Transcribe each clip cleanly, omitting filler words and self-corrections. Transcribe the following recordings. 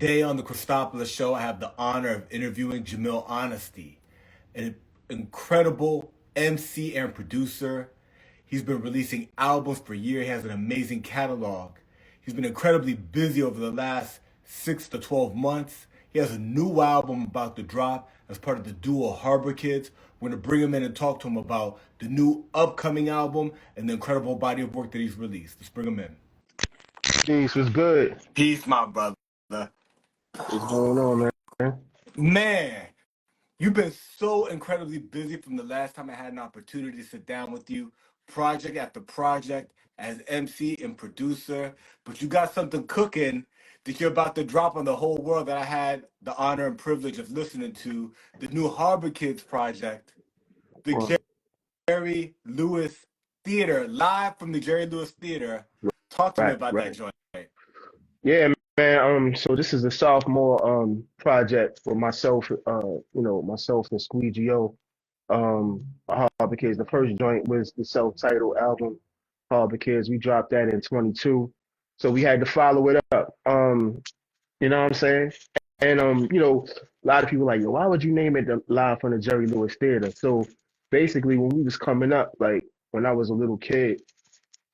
Today on the Cristopolis Show, I have the honor of interviewing Jamil Honesty, an incredible MC and producer. He's been releasing albums for years. He has an amazing catalog. He's been incredibly busy over the last 6 to 12 months. He has a new album about to drop as part of the duo Harbor Kidz. We're going to bring him in and talk to him about the new upcoming album and the incredible body of work that he's released. Let's bring him in. Peace, what's good? Peace, my brother. What's going on, man? Man, you've been so incredibly busy from the last time I had an opportunity to sit down with you, project after project, as MC and producer. But you got something cooking that you're about to drop on the whole world that I had the honor and privilege of listening to, the new Harbor Kidz project, the Jerry Lewis Theater, live from the Jerry Lewis Theater. Talk to me about that joint. Yeah, man. So this is a sophomore project for myself, myself and Squeegie O. Harbor Kidz. The first joint was the self-titled album, Harbor Kidz. We dropped that in 22. So we had to follow it up. You know what I'm saying? And a lot of people like, yo, why would you name it the Live from the Jerry Lewis Theater? So basically when we was coming up, like when I was a little kid,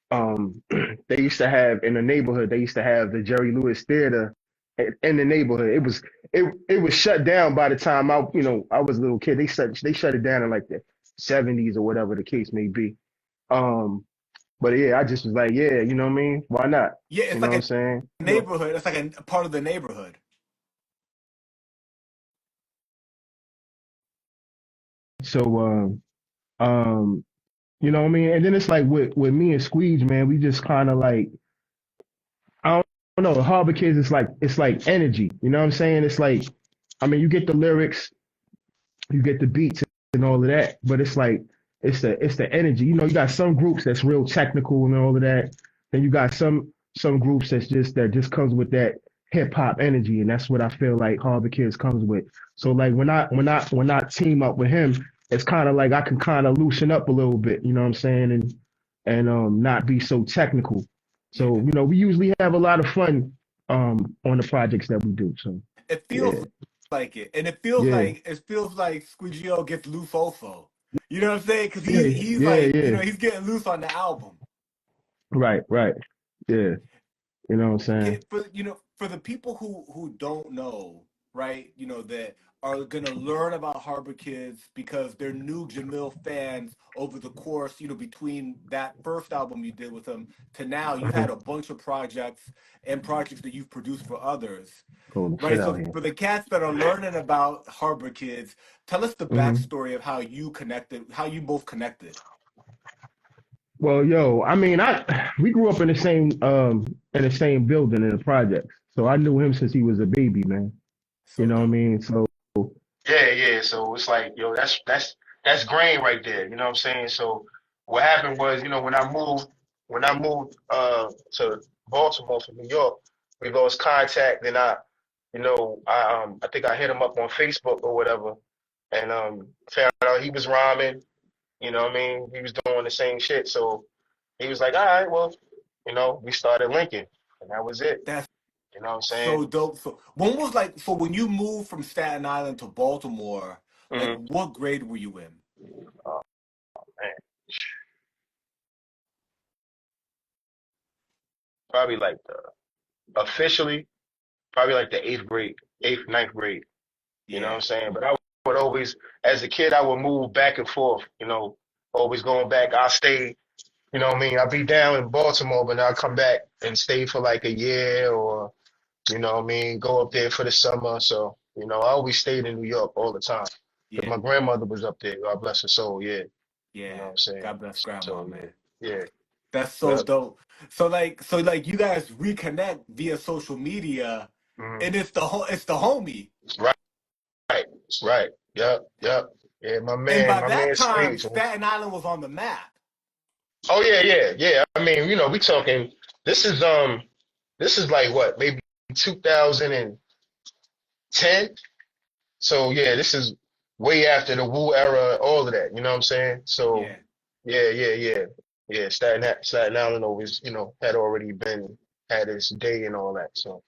they used to have in the neighborhood, they used to have the Jerry Lewis Theater in the neighborhood. It was shut down by the time I was a little kid. They shut it down in like the 70s or whatever the case may be. But yeah, I just was like, yeah, you know what I mean? Why not? Yeah, it's you know like what I'm saying? Neighborhood. It's like a part of the neighborhood. So you know what I mean? And then it's like with me and Squeege, man, we just kind of like, I don't know, Harbor Kidz is like, it's like energy. You know what I'm saying? It's like, I mean, you get the lyrics, you get the beats and all of that, but it's like, it's the energy. You know, you got some groups that's real technical and all of that. Then you got some groups that just comes with that hip hop energy, and that's what I feel like Harbor Kidz comes with. So like when I team up with him, it's kind of like I can kind of loosen up a little bit, you know what I'm saying, and not be so technical. So we usually have a lot of fun on the projects that we do. So it feels like it, and it feels like Squeegie O gets loose also. You know what I'm saying? Because he's he's getting loose on the album. Right. Yeah. You know what I'm saying? For the people who don't know, right? That are gonna learn about Harbor Kidz because they're new Jamil fans over the course, between that first album you did with him to now, you've had a bunch of projects that you've produced for others. Right. So for the cats that are learning about Harbor Kidz, tell us the backstory of how you both connected. Well, I mean, we grew up in the same building in the projects. So I knew him since he was a baby, man. So you know what I mean? So yeah. So it's like, that's grain right there. You know what I'm saying? So what happened was, when I moved to Baltimore from New York, we lost contact. Then I think I hit him up on Facebook or whatever, and found out he was rhyming. You know what I mean? He was doing the same shit. So he was like, all right, well, we started linking, and that was it. That's You know what I'm saying? so dope. So when you moved from Staten Island to Baltimore, like what grade were you in? Oh, man. Probably like officially, probably like the ninth grade. You know what I'm saying? But I would always, as a kid, I would move back and forth, always going back. I stay, you know what I mean? I'd be down in Baltimore, but I'll come back and stay for like a year or, you know what I mean, go up there for the summer. So, I always stayed in New York all the time. Because my grandmother was up there, God bless her soul, yeah. Yeah. You know what I'm saying? God bless grandma, So, man. Yeah. That's so dope. So you guys reconnect via social media, and it's the homie. Right. Yep. Yeah, my man. And by my that man time, Squeeze. Staten Island was on the map. Oh yeah. I mean, we talking. This is like what, maybe 2010. So yeah, this is way after the Wu era, all of that. You know what I'm saying? So yeah. Staten Island always, had already had its day and all that. So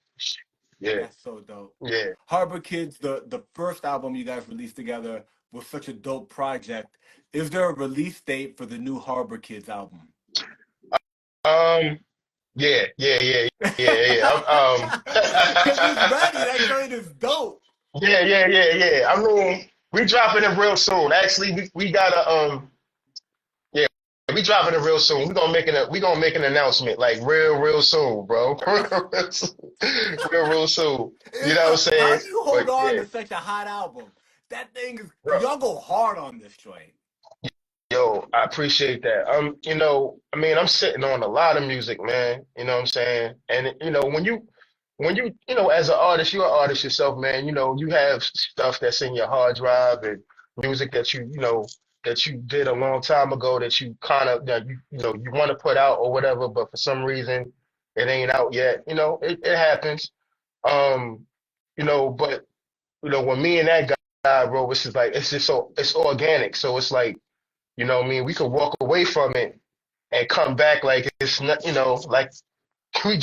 Yeah, That's so dope. yeah. Harbor Kids, the first album you guys released together was such a dope project. Is there a release date for the new Harbor Kids album? Um, yeah. Because it's ready. That joint is dope. Yeah. I mean, we dropping it real soon. Actually, we got a yeah, we dropping it real soon. We gonna make an announcement like real soon, bro. Real soon. You know what I'm How saying? do you hold But on yeah, to such a hot album? That thing is, bro. y'all go hard on this joint. Yo, I appreciate that. I mean, I'm sitting on a lot of music, man. You know what I'm saying? And as an artist, you're an artist yourself, man. You have stuff that's in your hard drive and music that that you did a long time ago that you kind of that you want to put out or whatever, but for some reason it ain't out yet. It happens. Um, but when me and that guy, bro, it's just like it's just so it's organic. So it's like. You know what I mean? We could walk away from it and come back like it's not, like we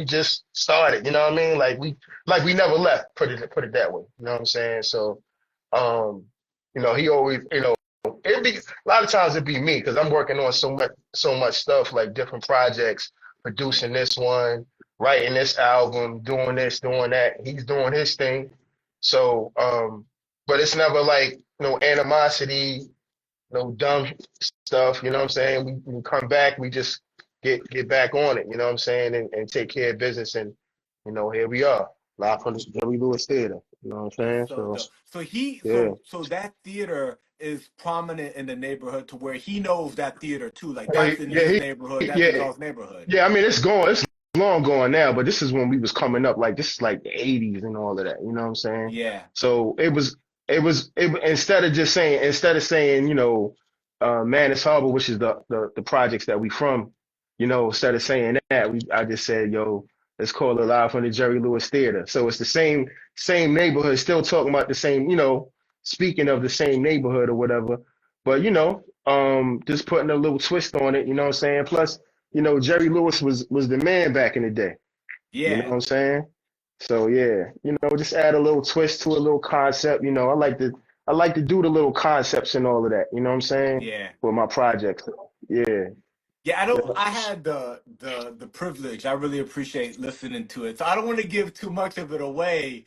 just started, you know what I mean? Like we never left, put it that way. You know what I'm saying? So, um, he always, it'd be a lot of times it'd be me because I'm working on so much stuff, like different projects, Yeah. producing this one, writing this album, doing this, doing that. He's doing his thing. So, but it's never like no animosity, no dumb stuff, you know what I'm saying? We come back, we just get back on it, you know what I'm saying, and take care of business and here we are. Live from the Jerry Lewis Theater. You know what I'm That's saying? so So dope. So he yeah. so that theater is prominent in the neighborhood to where he knows that theater too. Like Oh, that's in yeah, his neighborhood, that's in yeah, y'all's neighborhood. yeah. I mean, it's long gone now, but this is when we was coming up. Like this is like the '80s and all of that. You know what I'm saying? Yeah. So instead of saying Man, it's Harbor, which is the projects that we from. Instead of saying that, I just said, yo, let's call it Live from the Jerry Lewis Theater. So it's the same neighborhood, still talking about the same, speaking of the same neighborhood or whatever. But just putting a little twist on it. You know what I'm saying? Plus, Jerry Lewis was the man back in the day. You know Yeah. what I'm saying? So yeah, just add a little twist to a little concept. I like to do the little concepts and all of that. You know what I'm saying? Yeah. With my projects. Yeah. Yeah, I Yeah. don't. I had the privilege. I really appreciate listening to it. So I don't want to give too much of it away,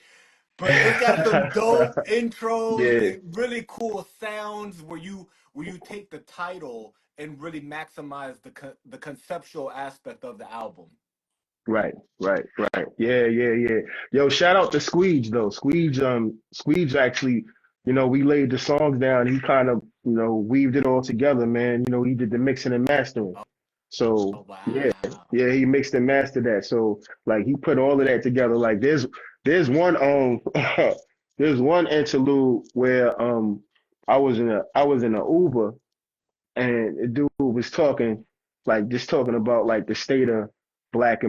but it's got some dope intros Yeah. and really cool sounds where you take the title and really maximize the conceptual aspect of the album. Right. Right. Yeah. Yo, shout out to Squeege though. Squeege actually, we laid the songs down. He kind of, weaved it all together, man. He did the mixing and mastering. Oh, So oh yeah, wow. yeah, he mixed and mastered that. So like he put all of that together. Like there's one there's one interlude where I was in a Uber and the dude was talking like just talking about like the state of the black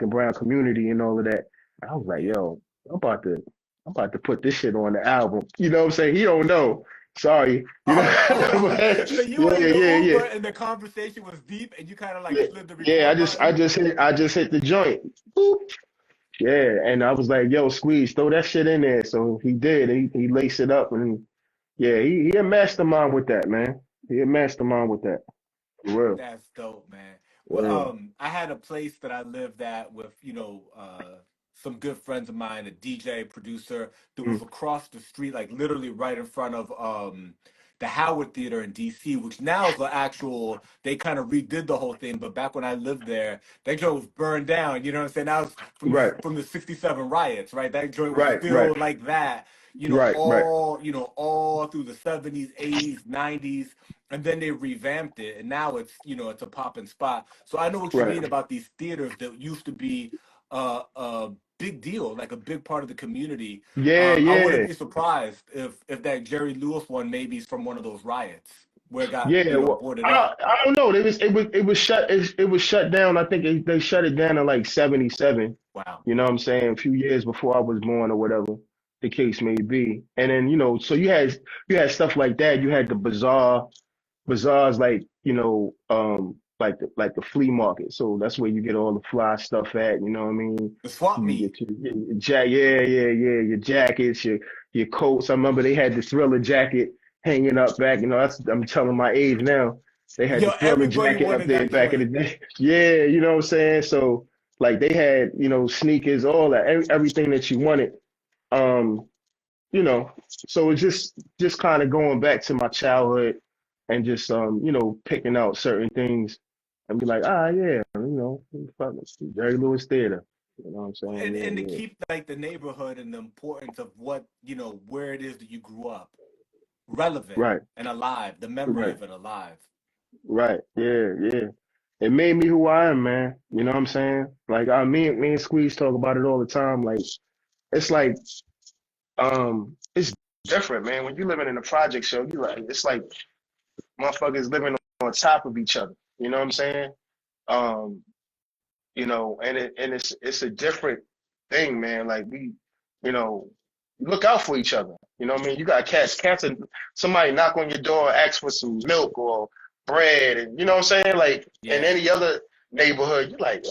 and brown community and all of that. I was like, Yeah. yo, I'm about to I'm about to put this shit on the album. You know what I'm saying? He don't know. Sorry. So you were Yeah, in the yeah, yeah. Uber and the conversation was deep and you kind of like Yeah, slid the yeah, I record just I button. just hit I just hit the joint. Boop. Yeah, and I was like, "Yo, Squeeze, throw that shit in there." So he did. He laced it up, and yeah, he a mastermind with that, man. He a mastermind with that, for That's dope, man. Well, real. I had a place that I lived at with, some good friends of mine, a DJ producer that Yeah. was across the street, like literally right in front of the Howard Theater in DC, which now is the actual, they kind of redid the whole thing, but back when I lived there, that joint was burned down, you know what I'm saying? That was Right, from the 67 riots, right? That joint was right, still like that, right. all through the 70s, 80s, 90s, and then they revamped it and now it's a popping spot. So I know what you Right. mean about these theaters that used to be a big deal, like a big part of the community. Yeah, I wouldn't yeah, be surprised if that Jerry Lewis one maybe is from one of those riots where it got yeah. Well, boarded I up. I don't know. It was shut down. I think they shut it down in like '77. Wow. You know what I'm saying? A few years before I was born or whatever the case may be. And then so you had stuff like that. You had the bazaars like like the flea market. So that's where you get all the fly stuff at. You know what I mean? The swap You meet. get your jackets, your coats. I remember they had the Thriller jacket hanging up back. You know, I'm telling my age now. They had Yo, the Thriller everybody jacket up wanted there that back in the joint. day. Yeah, you know what I'm saying? So like they had, sneakers, all that, everything that you wanted. Um, so it's just kind of going back to my childhood and just picking out certain things and be like, yeah, fuck it, Jerry Lewis Theater. You know what I'm saying? And to Yeah, keep like the neighborhood and the importance of what, where it is that you grew up relevant right, and alive, the memory right, of it alive. right. Yeah, yeah. It made me who I am, man. You know what I'm saying? Like me and Squeeze talk about it all the time. It's like it's different, man. When you living in a project show, it's like motherfuckers living on top of each other. You know what I'm saying? Um, and it's a different thing, man. Like you know, look out for each other. You know what I mean? You got cats, and somebody knock on your door and ask for some milk or bread, and you know what I'm saying? Like in Yeah. any other neighborhood, you like,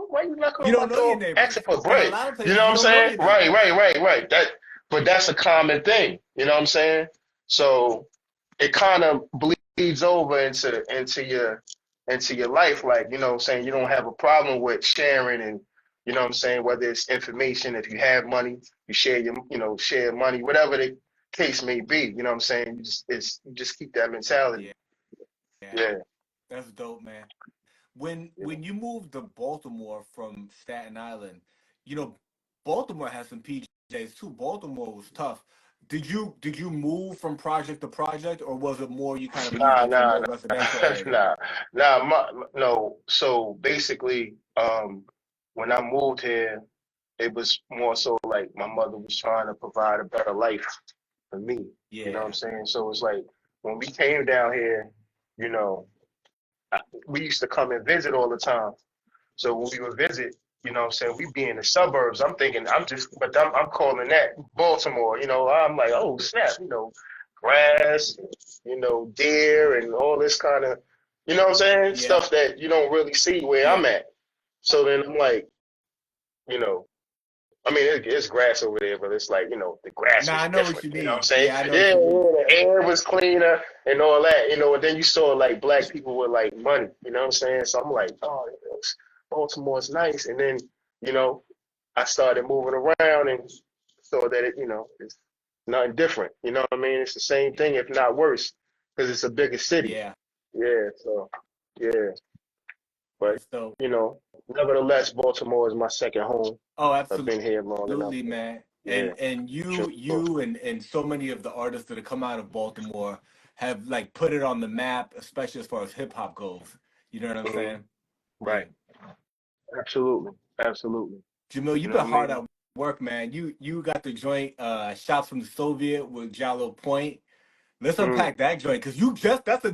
why you knocking You on my don't know your door asking neighbors. for In a bread? lot of You places, know what you I'm don't know saying? your Right, neighbors. right, right, right. But that's a common thing. You know what I'm saying? So it kind of bleeds over into your life, like, you know what I'm saying, you don't have a problem with sharing, and you know what I'm saying, whether it's information, if you have money, you share share money, whatever the case may be, you know what I'm saying? You just keep that mentality. Yeah. Yeah. Yeah. That's dope, man. When you moved to Baltimore from Staten Island, you know, Baltimore has some PJs too. Baltimore was tough. Did you move from project to project, or was it more you kind of moved Nah, into a nah, more residential nah, area? no. So basically, when I moved here, it was more so like my mother was trying to provide a better life for me. You know what I'm Yeah. saying? So it's like when we came down here, you know, we used to come and visit all the time. So when we would visit, you know what I'm saying, we be in the suburbs. I'm thinking, but I'm calling that Baltimore. You know, I'm like, oh, snap, grass, deer and all this kind of, you know what I'm saying, Yeah. stuff that you don't really see where I'm Yeah. at. So then I'm like, you know, I mean, it's grass over there, but it's like, the grass Nah, was I know what different. you You know what I'm mean. saying? Yeah, I know what Yeah, you yeah, mean. the air was cleaner and all that, and then you saw like black people with like money, you know what I'm saying? So I'm like, oh, Baltimore's nice. And then, you know, I started moving around and saw that it's nothing different. You know what I mean? It's the same thing, if not worse, because it's a bigger city. Yeah. Yeah, so yeah. But, That's dope. nevertheless, Baltimore is my second home. Oh, I've been here long enough. absolutely, man. Yeah, And sure. you and so many of the artists that have come out of Baltimore have like put it on the map, especially as far as hip hop goes. You know what I'm Hmm. saying? Yeah. Right. Absolutely. Absolutely. Jamil, You you've know been what I hard mean? at work, man. You got the joint Shots from the Soviet with Giallo Point. Let's Mm. unpack that joint because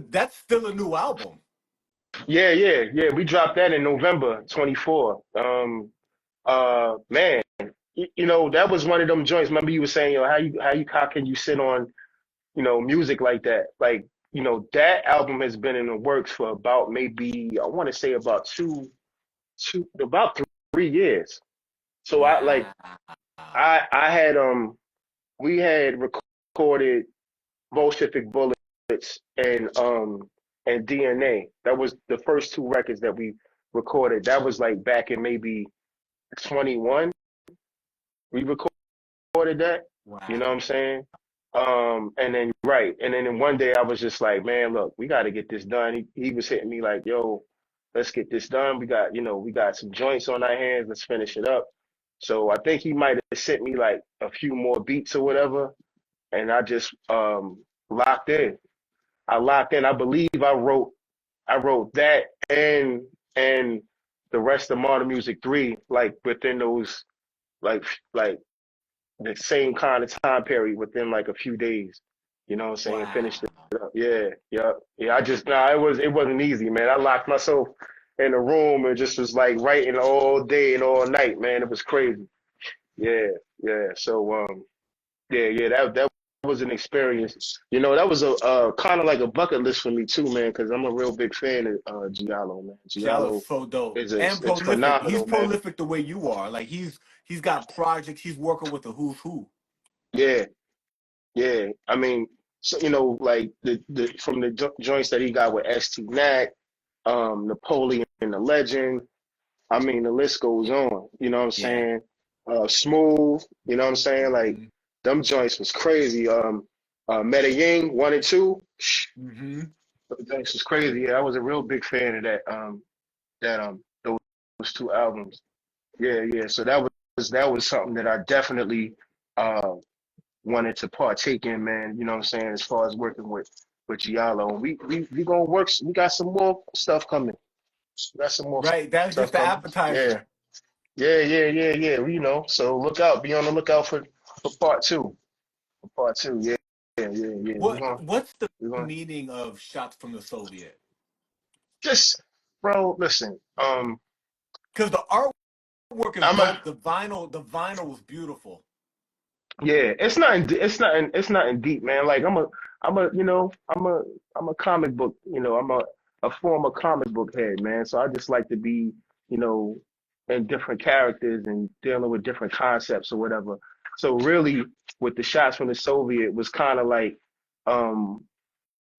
that's still a new album. Yeah, yeah, yeah. We dropped that in November 24. Man, that was one of them joints. Remember you were saying, how can you sit on, music like that? Like, that album has been in the works for about maybe, I want to say about about 3 years. So Wow. I had, we had recorded Bolshevik Bullets and DNA. That was the first two records that we recorded. That was like back in maybe 21. We recorded that. You know what I'm Wow. saying? And then right, and then one day I was just like, man, look, we got to get this done. He was hitting me like, yo, let's get this done. We got some joints on our hands. Let's finish it up. So I think he might have sent me like a few more beats or whatever, and I just locked in. I locked in. I believe I wrote that and the rest of Martyr Music 3 like within those like the same kind of time period within like a few days. You know what I'm saying? Finished it Wow. up. Yeah, yeah, yeah. It wasn't easy, man. I locked myself in a room and just was like writing all day and all night, man. It was crazy. Yeah, yeah. So yeah, yeah. That was an experience. You know, that was a kind of like a bucket list for me too, man, because I'm a real big fan of Giallo, man. Giallo's Giallo so dope and is prolific. He's phenomenal, man. prolific the way you are. Like he's got projects. He's working with the who's who. Yeah, yeah. I mean, so you know, like the from the joints that he got with ST Nat, Napoleon the Legend. I mean, the list goes on. You know what I'm Yeah. saying? Smooth. You know what I'm saying? Like Hmm. them joints was crazy. Medellin 1 and 2. Hmm. Them joints was crazy. Yeah, I was a real big fan of that. Those two albums. Yeah, yeah. So that was something that I definitely uh wanted to partake in, man. You know what I'm saying? As far as working with Giallo, and we gonna work. We got some more stuff coming. We got some more Right. That's just stuff the coming. Yeah. appetizer. Yeah. You know, so look out. Be on the lookout for part two. For part two. Yeah. What's the We're gonna meaning of shots from the Soviet? just, bro. Listen. Because the artwork is I'm a dope. The vinyl was beautiful. Yeah. It's not in deep, man. Like I'm a comic book. You know, I'm a former comic book head, man. So I just like to be, you know, in different characters and dealing with different concepts or whatever. So really, with the shots from the Soviet was kind of like, um,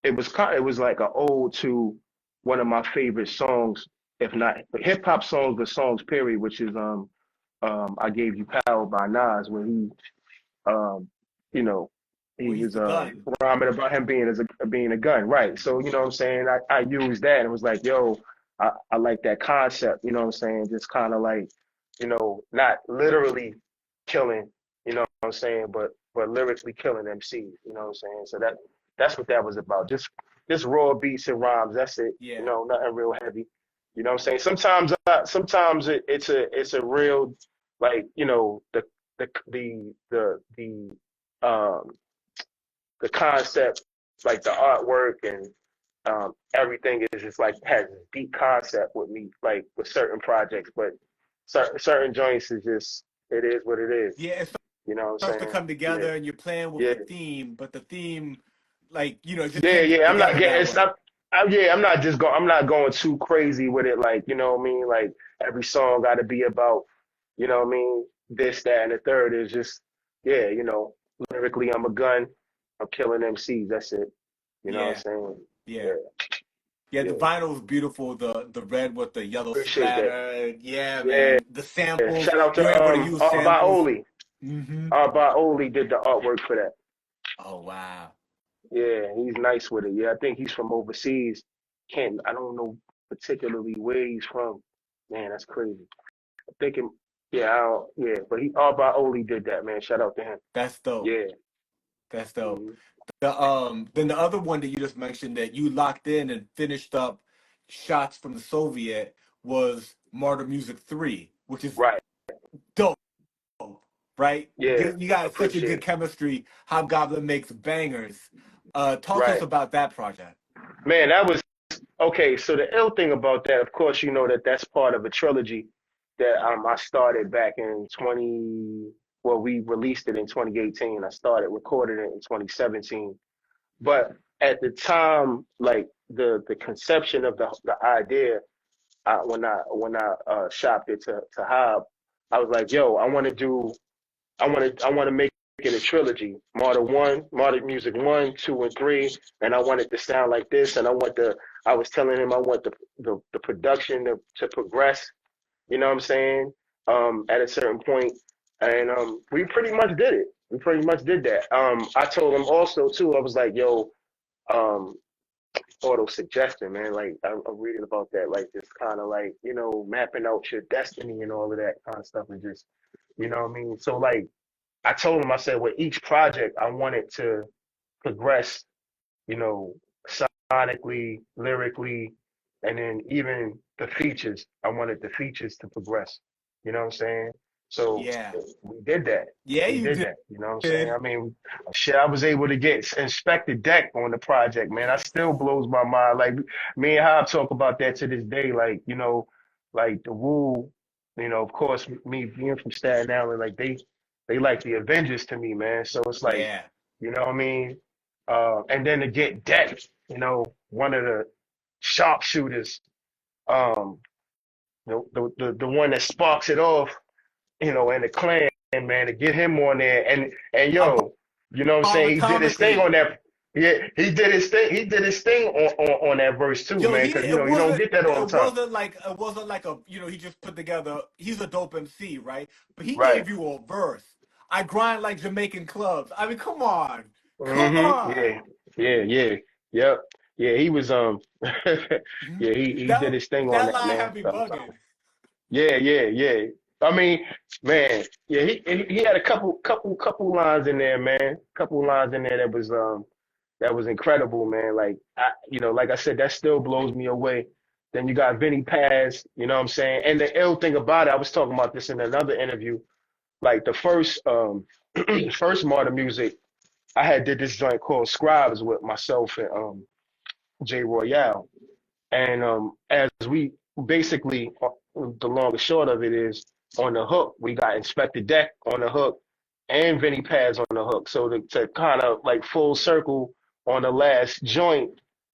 it was like an ode to one of my favorite songs, if not hip hop songs, but songs period, which is I Gave You Power by Nas, where um, you know, he Well, he's was the gun. rhyming about him being a gun, right? So you know what I'm saying. I used that and was like, yo, I like that concept. You know what I'm saying? Just kind of like, not literally killing. You know what I'm saying? But lyrically killing MCs. You know what I'm saying? So that's what that was about. Just raw beats and rhymes. That's it. You Yeah. know, nothing real heavy. You know what I'm saying? Sometimes it's a real, like, the um the concept, like the artwork and everything is just like has a deep concept with me, like with certain projects, but certain joints is just it is what it is. Yeah, it You know what I'm starts to saying? come Yeah, together and you're playing with yeah, the theme, but the theme, like, it just yeah, came yeah. I'm not together getting that it's way. not. Yeah, I'm not going too crazy with it. Like, you know what I mean? Like every song got to be about, what I mean, this, that, and the third is just, yeah, lyrically, I'm a gun. I'm killing MCs. That's it. You know what I'm Yeah, saying? yeah. Yeah, Yeah, the yeah. vinyl was beautiful. The red with the yellow Appreciate that. splatter. Yeah, Yeah. man. The samples, Shout out you to were able to use samples. Oli. Hmm. Oli did the artwork for that. Oh, wow. Yeah, he's nice with it. Yeah, I think he's from overseas. I don't know particularly where he's from. Man, that's crazy. I think him. Yeah, but Oli did that, man. Shout out to him. That's dope. Yeah. That's dope. Mhm. Then the other one that you just mentioned that you locked in and finished up shots from the Soviet was Martyr Music 3, which is Right. dope, right? Yeah. You got such a Appreciate good it. chemistry. Hobgoblin makes bangers. Talk to us Right. about that project. Man, that was okay. So the ill thing about that, of course, you know that that's part of a trilogy that I started back in 20. Well, we released it in 2018. I started recording it in 2017. But at the time, like the conception of the idea, when I shopped it to Hob, I was like, yo, I want to make it a trilogy. Martyr Music 1, 2, and 3, and I want it to sound like this. And I was telling him I want the production to progress. You know what I'm saying? At a certain point, and we pretty much did it. We pretty much did that. I told him also too. I was like, yo, um, auto suggestion, man. Like I'm reading about that, like just kind of like mapping out your destiny and all of that kind of stuff, and just what I mean. So like I told him, I said, with each project, I wanted to progress, you know, sonically, lyrically, and then even the features. I wanted the features to progress. You know what I'm saying? So Yeah. we did that. Yeah, We you did that. You know what I'm saying? did. I mean, shit, I was able to get inspected deck on the project, man. That still blows my mind. Like me and Hob talk about that to this day. Like, like the Woo, of course, me being from Staten Island, like they like the Avengers to me, man. So it's like Yeah. You know what I mean? And then to get Deck, one of the sharpshooters, um, the one that sparks it off, and the clan, man, to get him on there and yo, you know what I'm saying? He did his thing Atomically. on that. Yeah, he did his thing. He did his thing on that verse too, Yo, man. he Because it you don't wasn't get that all the time. it wasn't like a he just put together. He's a dope MC, right? But he Right. gave you a verse. I grind like Jamaican clubs. I mean, come on, come Mm-hmm. on. Yeah. Yeah. Yeah. Yep. Yeah. He was yeah. He did That his thing on that that, line man. had me So, bugging. yeah. Yeah. Yeah. I mean, man. Yeah. He had a couple lines in there, man. Couple lines in there that was incredible, man. Like like I said, that still blows me away. Then you got Vinny Paz, you know what I'm saying? And the ill thing about it, I was talking about this in another interview. Like the first first Martyr Music, I had did this joint called Scribes with myself and J Royale. And as we basically, the long and short of it is on the hook, we got Inspector Deck on the hook and Vinny Paz on the hook. So to kind of like full circle on the last joint,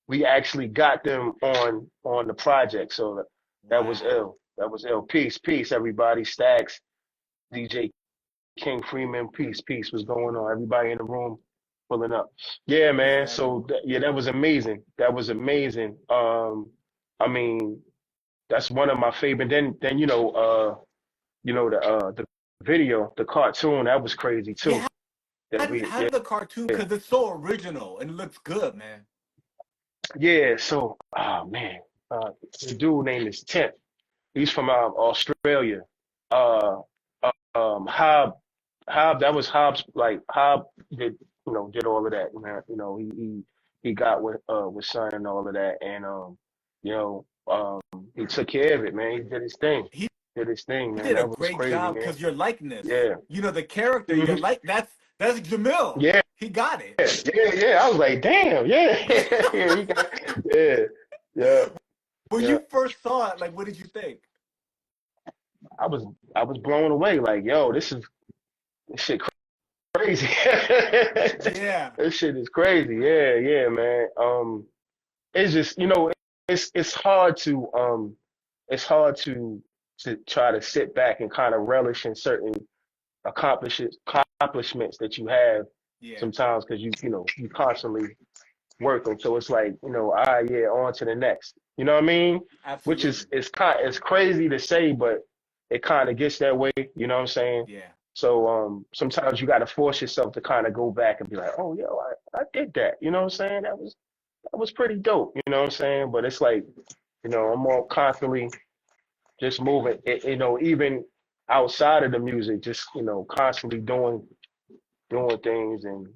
we actually got them on the project. So that was Wow. ill. That was ill. Peace, everybody. Stacks, DJ King Freeman, peace. What's going on? Everybody in the room pulling up. Yeah, Peace to man. So everyone. yeah, that was amazing. That was amazing. I mean, that's one of my favorite. Then the video, the cartoon, that was crazy too. Yeah, That we how did the cartoon? Because it's so original and it looks good, man. yeah. So man, the dude name is Tim. He's from Australia. Uh, Hob, that was Hobbs. Like Hob did all of that. Man. He got with Son and all of that, and you know, um, he took care of it, man. He did his thing. He Did his thing, man. did a That was great crazy, job man. because your likeness, Yeah. the character, your hmm like that's Jamil. Yeah. He got it. Yeah. I was like, damn. Yeah. Yeah. Yeah. Yeah. When Yeah. you first saw it, like, what did you think? I was I was blown away. Like, yo, this shit crazy. Yeah, This shit is crazy. Yeah, man. It's just, it's hard to try to sit back and kind of relish in certain accomplishments that you have yeah, sometimes because you constantly working. So it's like, yeah, on to the next. You know what I mean? Which is absolutely. it's crazy to say, but it kind of gets that way. You know what I'm saying? Yeah, So sometimes you got to force yourself to kind of go back and be like, oh, yo, I did that. You know what I'm saying? That was pretty dope. You know what I'm saying? But it's like, I'm all constantly just moving. Even outside of the music, just constantly doing things and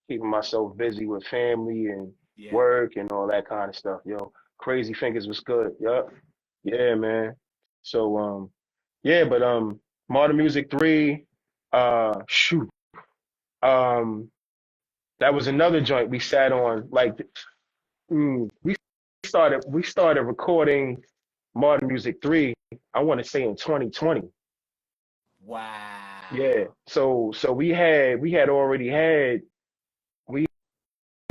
keeping myself busy with family and yeah. work and all that kind of stuff. Crazy Fingers was good. Yup. Yeah, man. So yeah, but Modern Music 3, shoot. Um that was another joint we sat on. Like we started recording Modern Music 3, I want to say in 2020. Yeah. Wow. So we had already we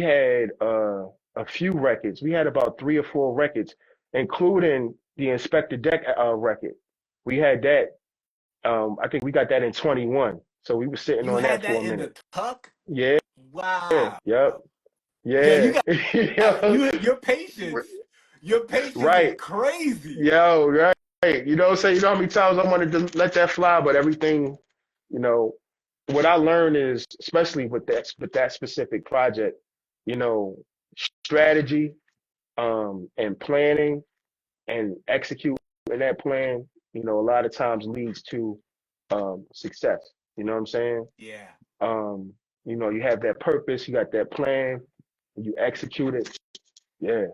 had a few records. We had about 3 or 4 records, including the Inspector Deck record. We had that. I think we got that in 21. So we were sitting You on had that that for a in the minute. tuck? Yeah. Wow. Yep. Yo, Yeah. Yo, your patience is right. crazy. Yo, right. You know how many times I wanted to let that fly, but everything, you know, what I learned is, especially with that specific project, you know, strategy, and planning and executing that plan, a lot of times leads to success. You know what I'm saying? Yeah, Um, you have that purpose, you got that plan, you execute it. Yeah,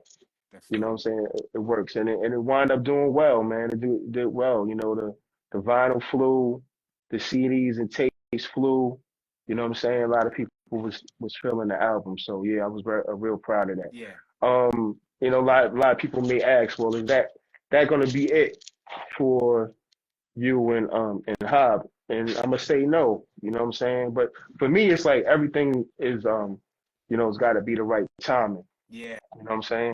that's you know what I'm dope. saying? It works, and it wound up doing well, man. It did well. The vinyl flew, the CDs and tapes flew. You know what I'm saying? A lot of people was feeling the album, so yeah, I was real proud of that. Yeah. A lot of people may ask, well, is that going to be it for you and Hob? and I'm gonna say no. You know what I'm saying? But for me, it's like everything is it's got to be the right timing. Yeah. You know what I'm saying?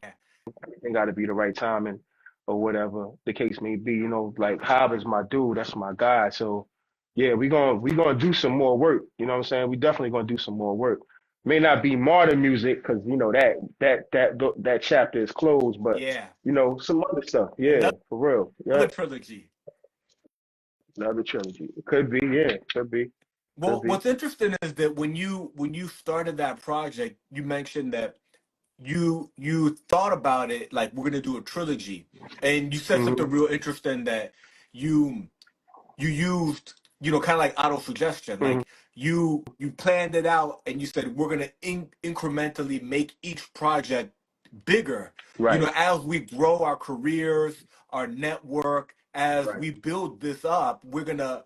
Everything got to be the right timing, or whatever the case may be. You know, like Hob is my dude. That's my guy. So yeah, we gonna do some more work. You know what I'm saying? We definitely gonna do some more work. May not be Martyr Music because that chapter is closed, but Yeah. some other stuff. Yeah, Another for real. Yeah, trilogy. another trilogy. It could be. Yeah, could be. Could Well, be. what's interesting is that when you started that project, you mentioned that you thought about it like we're gonna do a trilogy, and you said Hmm. something real interesting that you you used, kind of like auto suggestion, Hmm. like you planned it out and you said we're gonna incrementally make each project bigger, Right. as we grow our careers, our network, as Right. we build this up, we're gonna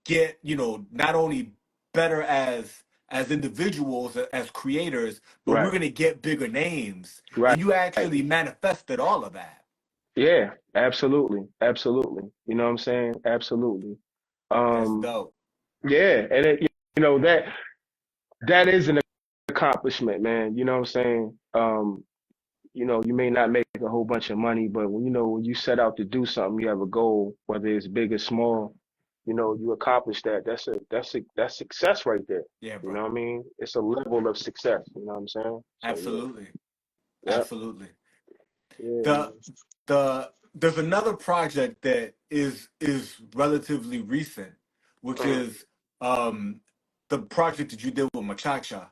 get, not only better as individuals, as creators, but we're Right. gonna get bigger names. Right. And you actually manifested all of that. Yeah, absolutely. Absolutely. You know what I'm saying? Absolutely. That's Um, dope. yeah, and that is an accomplishment, man. You know what I'm saying? You may not make a whole bunch of money, but when you set out to do something, you have a goal, whether it's big or small, you accomplish that. That's success right there. Yeah, You bro. know what I mean? It's a level of success, you know what I'm saying? So Absolutely. yeah. Yep. Absolutely. Yeah, The man. there's another project that is relatively recent, which Mhm. is um the project that you did with Machacha.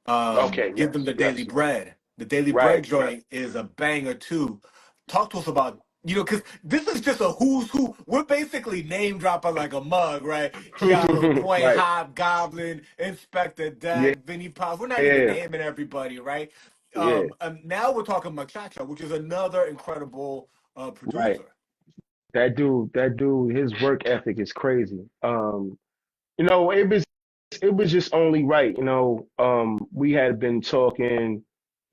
Okay, Give them yes, the Daily yes. Bread. The Daily Right, Bread right. joint is a banger too. Talk to us about, because this is just a who's who. We're basically name dropping like a mug, right? Giallo Point, Right. Hobgoblin, Inspector Yeah, Deck, Vinnie Paz. We're not even yeah, naming everybody, right? yeah. Now we're talking Machacha, which is another incredible Right. producer. That dude, his work ethic is crazy. It was just only right. We had been talking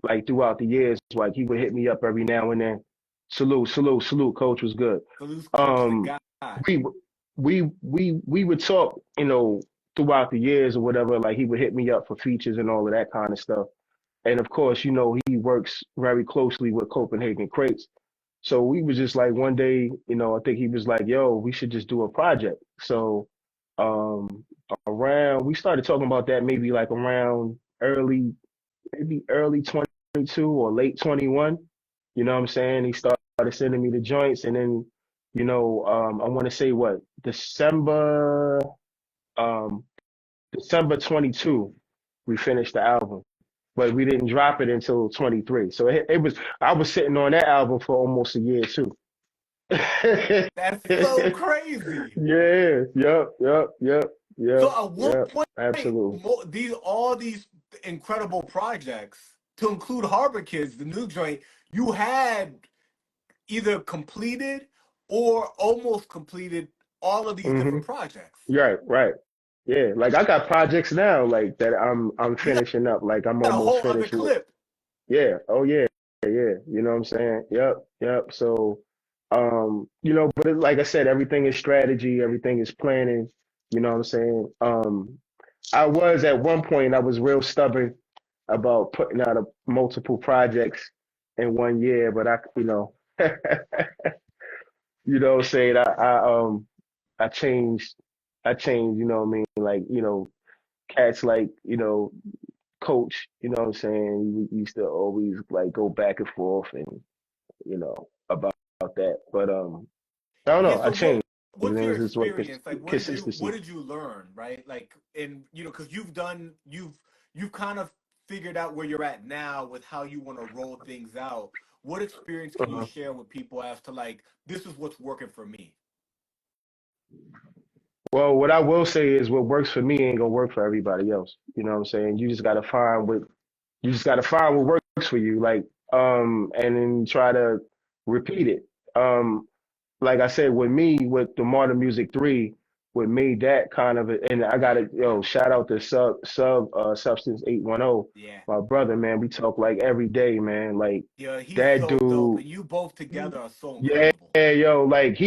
like throughout the years, like he would hit me up every now and then. Salute, salute, salute, coach was good. Salute Coach, the Um, guy. we we would talk, throughout the years or whatever. Like he would hit me up for features and all of that kind of stuff. And of course, he works very closely with Copenhagen Crates. So we was just like one day, I think he was like, "Yo, we should just do a project." So um we started talking about that maybe like around maybe early 22 or late 21. You know what I'm saying? He started sending me the joints, and then I want to say what um December 22 we finished the album, but we didn't drop it until 23. So I was sitting on that album for almost a year too. That's so crazy. Yeah, yep, yep, yep, So yep, at one yep, point, absolutely. these all these incredible projects, to include Harbor Kids, the new joint, you had either completed or almost completed all of these Hmm. different projects. Right, right. Yeah, like I got projects now like that I'm You got finishing up. Like I'm a almost whole other finished with. clip. Yeah, oh yeah, yeah. You know what I'm saying? Yep, yep. So but like I said, everything is strategy, everything is planning, you know what I'm saying? I was at one point I was real stubborn about putting out multiple projects in one year, but what I'm saying, I changed, you know what I mean? Like, cats like, coach, you know what I'm saying? We used to always like go back and forth and, about that. But I don't Yeah, know, I so changed. what's It your was just what experience? Like what consistency. did you learn, right? Like, and because you've kind of figured out where you're at now with how you want to roll things out. What experience can you Uh-huh. share with people as to, like, this is what's working for me? Well, what I will say is what works for me ain't gonna work for everybody else. You know what I'm saying? You just gotta find what works for you, like, and then try to repeat it. Like I said, with me, with the Modern Music 3, what made that kind of and I gotta shout out to Substance 810, Yeah. my brother, man. We talk like every day, man. Like Yeah, he's that so dope. dude. And you both together are so Yeah, incredible. like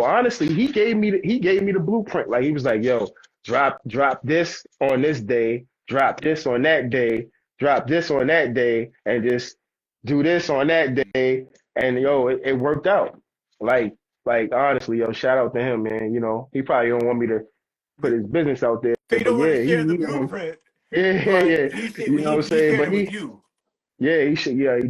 honestly, he gave me the blueprint. Like he was like, yo, drop this on this day, drop this on that day, drop this on that day, and just do this on that day. And it worked out. Like, honestly, shout out to him, man. He probably don't want me to put his business out there, So you but don't want yeah, to share the blueprint, yeah, but yeah. You know what I'm he saying? shared But it with you. yeah, he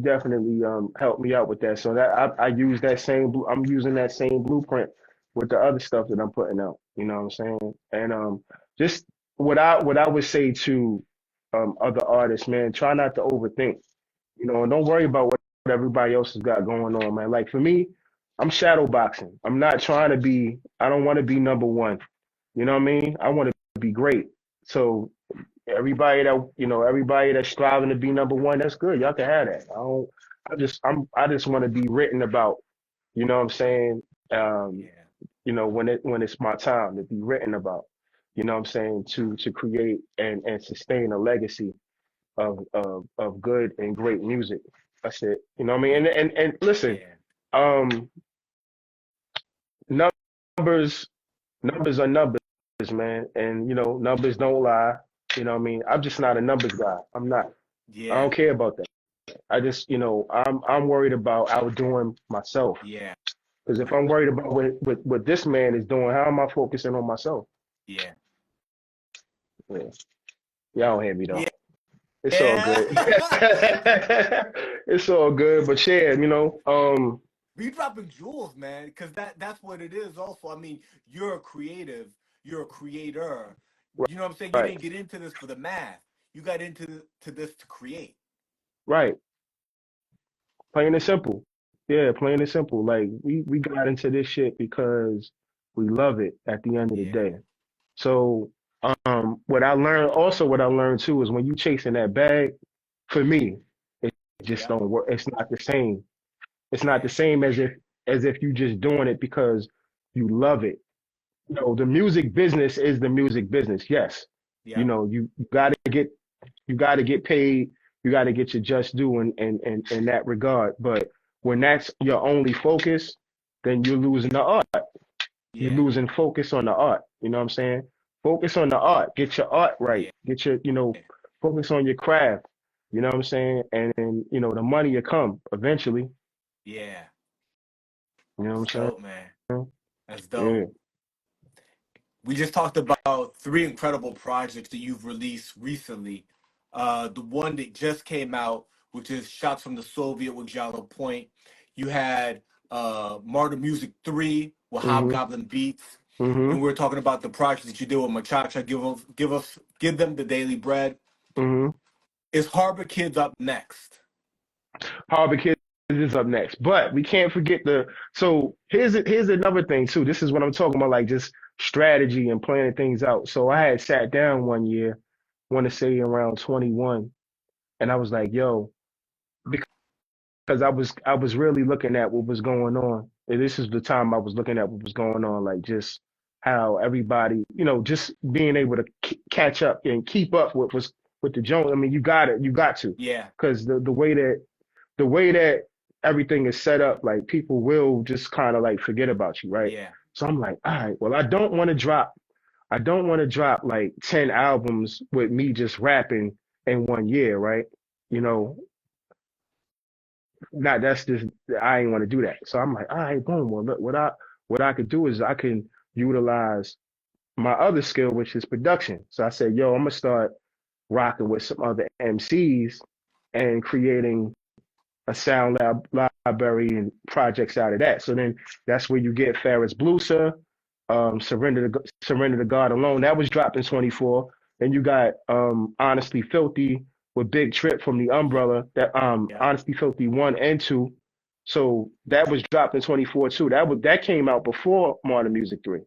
definitely helped me out with that. So that I use that I'm using that same blueprint with the other stuff that I'm putting out. You know what I'm saying? And just what I would say to other artists, man, try not to overthink. And don't worry about what everybody else has got going on, man. Like for me, I'm shadow boxing. I don't want to be number one. You know what I mean? I want to be great. So everybody that's striving to be number one, that's good. Y'all can have that. I just want to be written about. You know what I'm saying? Um, Yeah. when it's my time to be written about. You know what I'm saying? To create and sustain a legacy of good and great music. That's it. You know what I mean? And listen, Yeah. um, numbers numbers are numbers, man, and numbers don't lie. You know what I mean? I'm just not a numbers guy. I'm not. I Yeah. don't care about that. I just, I'm worried about outdoing myself. Yeah. Because if I'm worried about what this man is doing, how am I focusing on myself? Yeah. Yeah. Y'all don't hear me though. It's all Yeah. good. It's all good. But yeah, You dropping jewels, man, because that's what it is. Also, I mean, you're a creative, you're a creator. You know what I'm saying? You right, didn't get into this for the math. You got into this to create. right. Plain and simple. Yeah, plain and simple. Like we got into this shit because we love it at the end of the Yeah. day. So what I learned too is when you chasing that bag, for me, it just Yeah. don't work. It's not the same. It's not the Yeah. same as if you just doing it because you love it. The music business is the music business. Yes. Yeah. You gotta get paid, you gotta get your just due in that regard. But when that's your only focus, then you're losing the art. You're Yeah. losing focus on the art. You know what I'm saying? Focus on the art. Get your art right. Yeah. Get your, focus on your craft. You know what I'm saying? And then, the money will come eventually. Yeah. You know That's what I'm dope, man. That's saying? dope. We just talked about three incredible projects that you've released recently. The one that just came out, which is Shots from the Soviet with Giallo Point. You had Martyr Musik 3 with Yeah. Hobgoblin Beats. Hmm. And we are talking about the projects that you did with Machacha, give them the daily bread. Hmm. Is Harbor Kidz up next? Harbor Kidz is up next, but we can't forget So here's another thing too. This is what I'm talking about, like just strategy and planning things out. So I had sat down one year, want to say around 21, and I was like, yo, because I was really looking at what was going on. And this is the time I was looking at what was going on, like just how everybody, just being able to catch up and keep up with the Jones. I mean, you got to, Yeah. because the way that everything is set up, like people will just kind of like forget about you, right? Yeah. So I'm like, all right, well, I don't want to drop like 10 albums with me just rapping in one year, right? You know, not that's just I ain't want to do that. So I'm like, all right, boom. Well, look, what I could do is I can utilize my other skill, which is production. So I said, yo, I'm gonna start rocking with some other MCs and creating a library and projects out of that. So then that's where you get Ferris Blusa, Surrender to God Alone. That was dropped in 24. Then you got Honestly Filthy with Big Trip from the Umbrella. That Yeah. Honestly Filthy 1 and 2. So that was dropped in 24 too. That came out before Modern Music 3.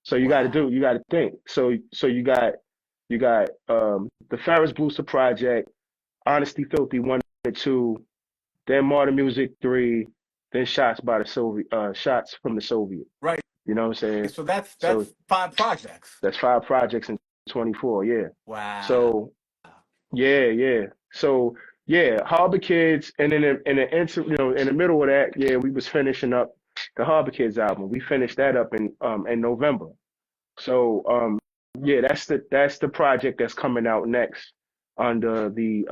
So Wow. you got to think. So you got the Ferris Blusa project, Honesty Filthy 1 and 2, then Martyr Music 3, then Shots from the Soviet. Right. You know what I'm saying? So that's So 5 projects. that's 5 projects in 24. Yeah. Wow. So yeah. So yeah, Harbor Kidz, and then in the middle of that, yeah, we was finishing up the Harbor Kidz album. We finished that up in November. So yeah, that's the project that's coming out next under the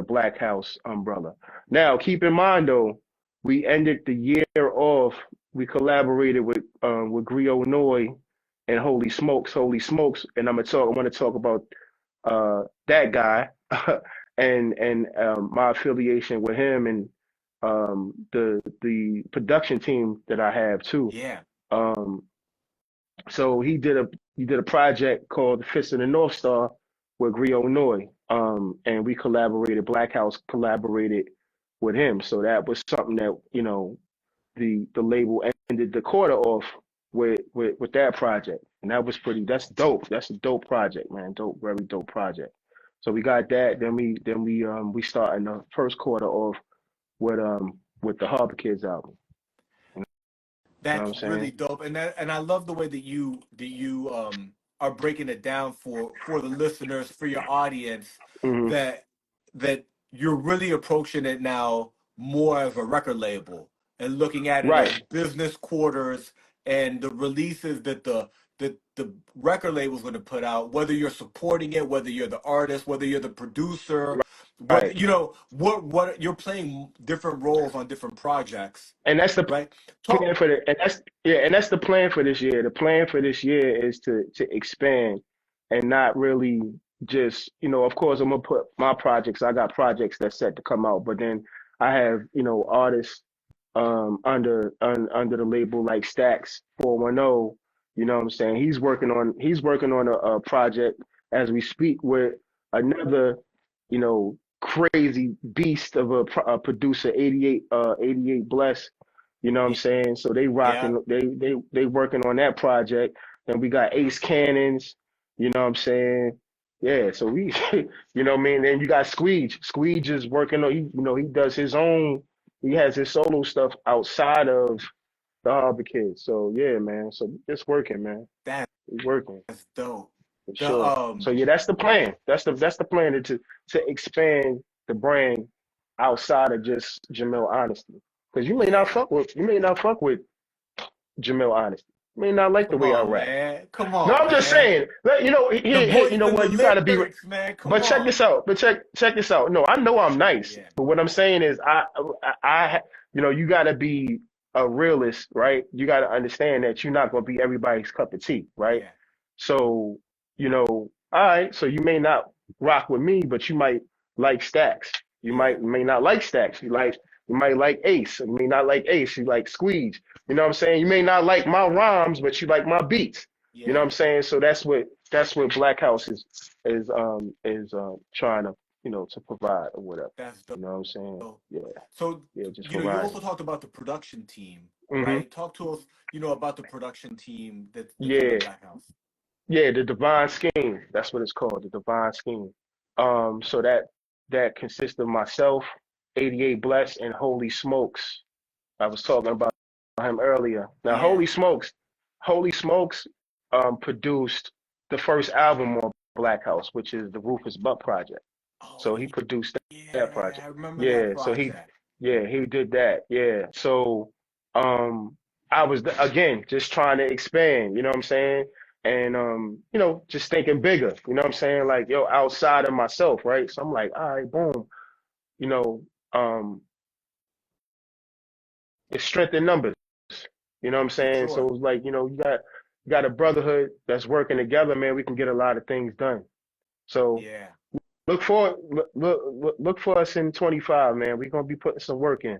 Black House umbrella. Now, keep in mind though, we ended the year off. We collaborated with Griot Noi and Holy Smokes, and I want to talk about that guy and my affiliation with him and the production team that I have too. Yeah. Um, so he did a project called The Fist of the North Star with Griot Noi. And we collaborated, Black House collaborated with him. So that was something that, the label ended the quarter off with that project. And that's dope. That's a dope project, man. Dope, very dope project. So we got that. Then we starting the first quarter off with the Harbor Kidz album. You know what That's I'm really saying? dope, and I love the way that you are breaking it down for the listeners, for your audience, Hmm. that that you're really approaching it now more as a record label and looking at it as Right, business quarters and the releases that the record label's going to put out, whether you're supporting it, whether you're the artist, whether you're the producer, whether right. what you're playing different roles on different projects, And that's the right? plan Talk. for and that's the plan for this year. The plan for this year is to expand and not really just, of course I'm gonna put my projects. I got projects that's set to come out, but then I have, artists under the label like Stacks 410. You know what I'm saying? He's working on a project as we speak with another, crazy beast of a producer, 88 Bless. You know what I'm Yeah, saying? So they yeah, rocking, they working on that project. Then we got Ace Cannons, you know what I'm saying? Yeah, so we, you know what I mean? Then you got Squeege. Squeege is working on, he does his own, he has his solo stuff outside of the Harbor Kids. So yeah, man. So it's working, man. that's It's working dope. for The sure. So yeah, that's the plan. That's the plan to expand the brand outside of just Jamil Honesty. Because Yeah. you may not fuck with Jamil Honesty. You may not like the Come way I on, rap. man. Come No, on, I'm just man. saying. The You voice know and the what? You gotta be. lyrics, man. Come But check on. this out. Check this out. No, I know I'm nice, Yeah, but what I'm saying is, you gotta be a realist, right? You gotta understand that you're not gonna be everybody's cup of tea, right? yeah, So, all right. So you may not rock with me, but you might like Stacks. You yeah, may not like Stacks. You might like Ace. You may not like Ace. You like Squeege. You know what I'm saying? You may not like my rhymes, but you like my beats. You know what yeah. I'm saying? So that's what Black House is trying to to provide or whatever. That's You know what I'm saying? dope. Yeah, So, yeah, just you also providing. talked about the production team, Hmm. right? Talk to us, about the production team that's under Yeah, Black House. yeah, the Divine Scheme. That's what it's called, the Divine Scheme. So that consists of myself, 88 Bless, and Holy Smokes. I was talking about him earlier. Now, Yeah. Holy Smokes, produced the first album on Black House, which is the Rufus Buck Project. Oh, So he produced that yeah. I project. remember that Yeah, so project. he did that. Yeah. So um I was again just trying to expand, you know what I'm saying? And just thinking bigger, you know what I'm saying? Like, yo, outside of myself, right? So I'm like, all right, boom, you know, um it's strength in numbers. You know what I'm For saying? So sure. it was like, you got a brotherhood that's working together, man. We can get a lot of things done. So Yeah. look for us in 25, man. We're gonna be putting some work in.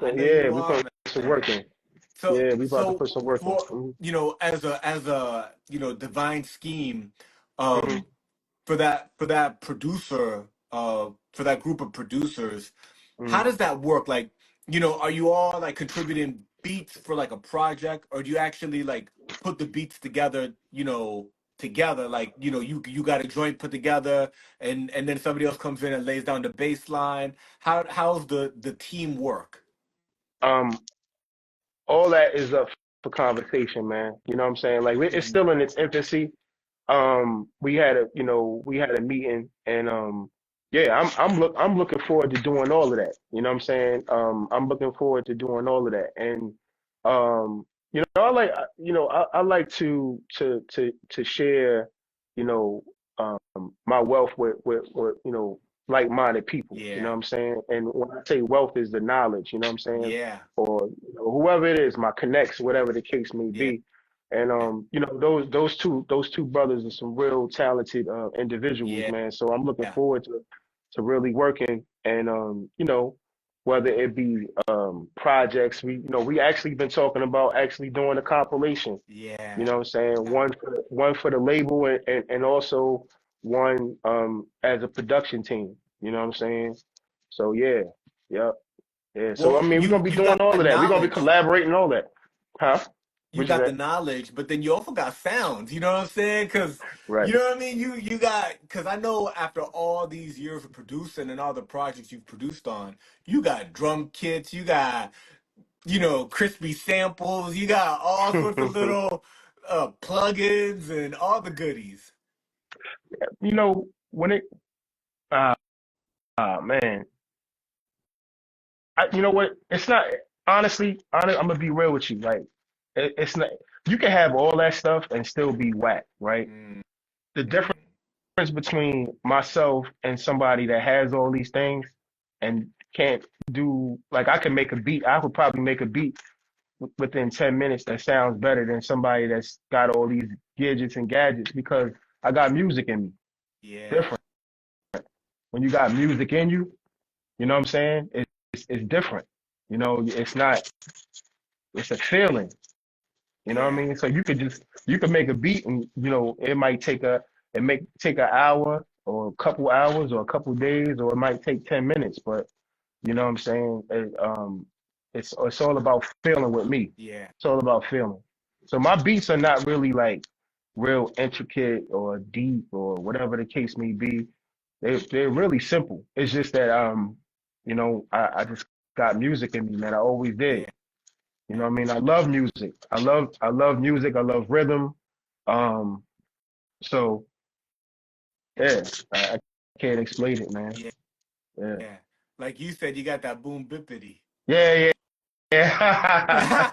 I know Yeah, you we are, putting some work man. in. So, Yeah, we about to so put some work in. for as a divine scheme, Hmm. um, for that producer, for that group of producers, how Hmm. does that work? Like, are you all like contributing beats for like a project, or do you actually like put the beats together, together? Like, you got a joint put together, and then somebody else comes in and lays down the bass line. How's the team work? Um, all that is up conversation, man. You know what I'm saying? Like it's Mhm. still in its infancy. We had a meeting, and yeah, I'm looking forward to doing all of that. You know what I'm saying? I'm looking forward to doing all of that, and I like to share, you know, my wealth with like-minded people. You know Yeah. what I'm saying? And when I say wealth is the knowledge, you know what I'm saying? Yeah. Or whoever it is, my connects, whatever the case may Yeah. be. And those two brothers are some real talented individuals, Yeah. man. So I'm looking Yeah. forward to really working, and whether it be projects, we actually been talking about actually doing a compilation. You Yeah. know what I'm saying? One for the label, and also one as a production team. You know what I'm saying? So yeah, yeah, yeah. So I Well, mean, we're gonna be you doing got all the of that. We're gonna be knowledge. collaborating all that. Huh? You What'd you got say? the knowledge, but then you also got sounds. You know what I'm saying? Because Right. you know what I mean. You got because I know after all these years of producing and all the projects you've produced on, you got drum kits. You got crispy samples. You got all sorts of little plugins and all the goodies. When it uh, man, you know what? It's not honestly. I'm gonna be real with you. Like, it's not. You can have all that stuff and still be whack, right? Mm, The difference mm. between myself and somebody that has all these things and can't do, like, I can make a beat. I could probably make a beat within 10 minutes that sounds better than somebody that's got all these gadgets and gadgets, because I got music in me. Yeah. Different. When you got music in you, you know what I'm saying? It's different. It's not, it's a feeling. You know what I Yeah. mean? So you could make a beat, and it may take an hour or a couple hours or a couple days, or it might take 10 minutes, but you know what I'm saying? It's all about feeling with me. Yeah. It's all about feeling. So my beats are not really like real intricate or deep or whatever the case may be. They're really simple. It's just that I just got music in me, man. I always did. Yeah. You know what I mean? I love music. I love music. I love rhythm. Um, so yeah, I can't explain it, man. Yeah. Yeah, Yeah. Like you said, you got that boom bippity. yeah, yeah, yeah,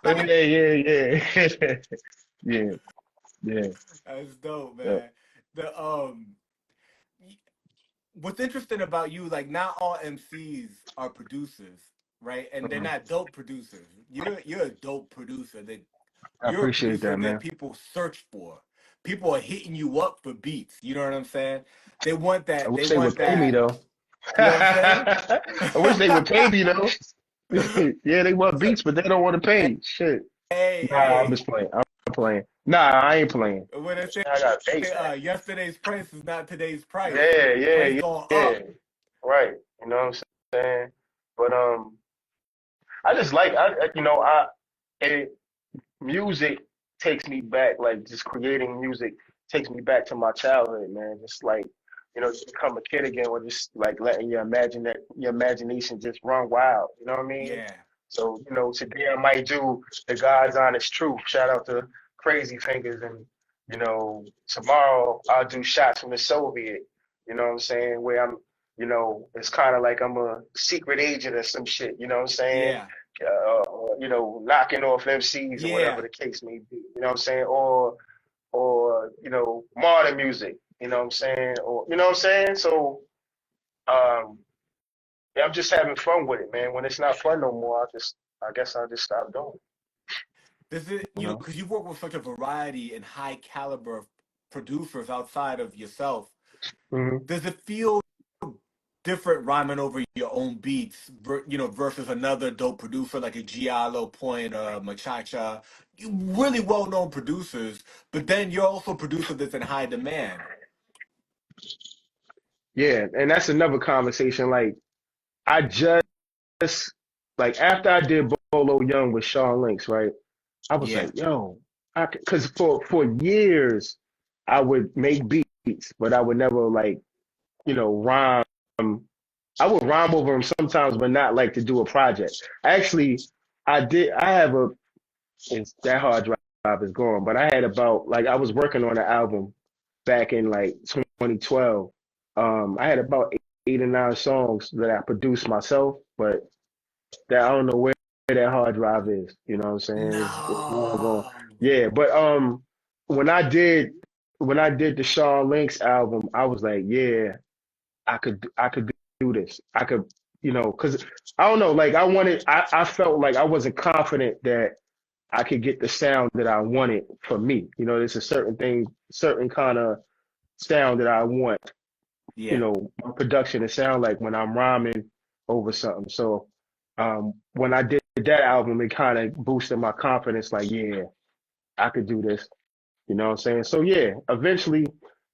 yeah, yeah, yeah, yeah, yeah, That's dope, yeah. man. The what's interesting about you, like not all MCs are producers, right? And they're Mhm. not dope producers. You're a dope producer. That I you're a appreciate producer that, that man. people search for. People are hitting you up for beats. You know what I'm saying? They want I that. They wish they would want pay me that. though. You know what I'm saying? I wish they would pay me though. Yeah, they want So, beats, but they don't want to pay. Shit. hey, Nah, I'm hey, just playing. I'm playing. Nah, I ain't playing. when they say I got bass, man. yesterday's price is not today's price. Yeah, yeah, Price yeah, going yeah. up. Right. You know what I'm saying? But I just like it, music takes me back, like just creating music takes me back to my childhood, man. Just like, just become a kid again, or just like letting your imagination just run wild. You know what I mean? Yeah. So, today I might do the God's honest truth. Shout out to Crazy Fingers, and tomorrow I'll do shots from the Soviet. You know what I'm saying? Where it's kind of like I'm a secret agent or some shit. You know what I'm saying? Yeah. Knocking off MCs or whatever Yeah. the case may be. You know what I'm saying? Or Martyr Musik. You know what I'm saying? Or you know what I'm saying? So um, yeah, I'm just having fun with it, man. When it's not fun no more, I guess I'll just stop doing it. Does it, You know? because you work with such a variety and high caliber of producers outside of yourself, Hmm. does it feel different rhyming over your own beats, versus another dope producer like a Giallo Point or Machacha? You really well-known producers, but then you're also a producer that's in high demand. Yeah, and that's another conversation. Like I just like after I did Bolo Young with Sean Lynx, right? I was Yeah. like, yo, because for years I would make beats, but I would never like rhyme. I would rhyme over them sometimes, but not like to do a project. Actually, I did. I have is that hard drive is gone. But I had about like I was working on an album back in like 2012. I had about eight or nine songs that I produced myself, but that I don't know where that hard drive is. You know what I'm saying? It's long gone. No. Yeah, but when I did when I did the Sean Links album, I was like, yeah, I could do this. I could, because I don't know, like I felt like I wasn't confident that I could get the sound that I wanted for me. There's a certain kind of sound that I want, Yeah. my production to sound like when I'm rhyming over something. So when I did that album, it kind of boosted my confidence, like, yeah, I could do this. You know what I'm saying? So yeah, eventually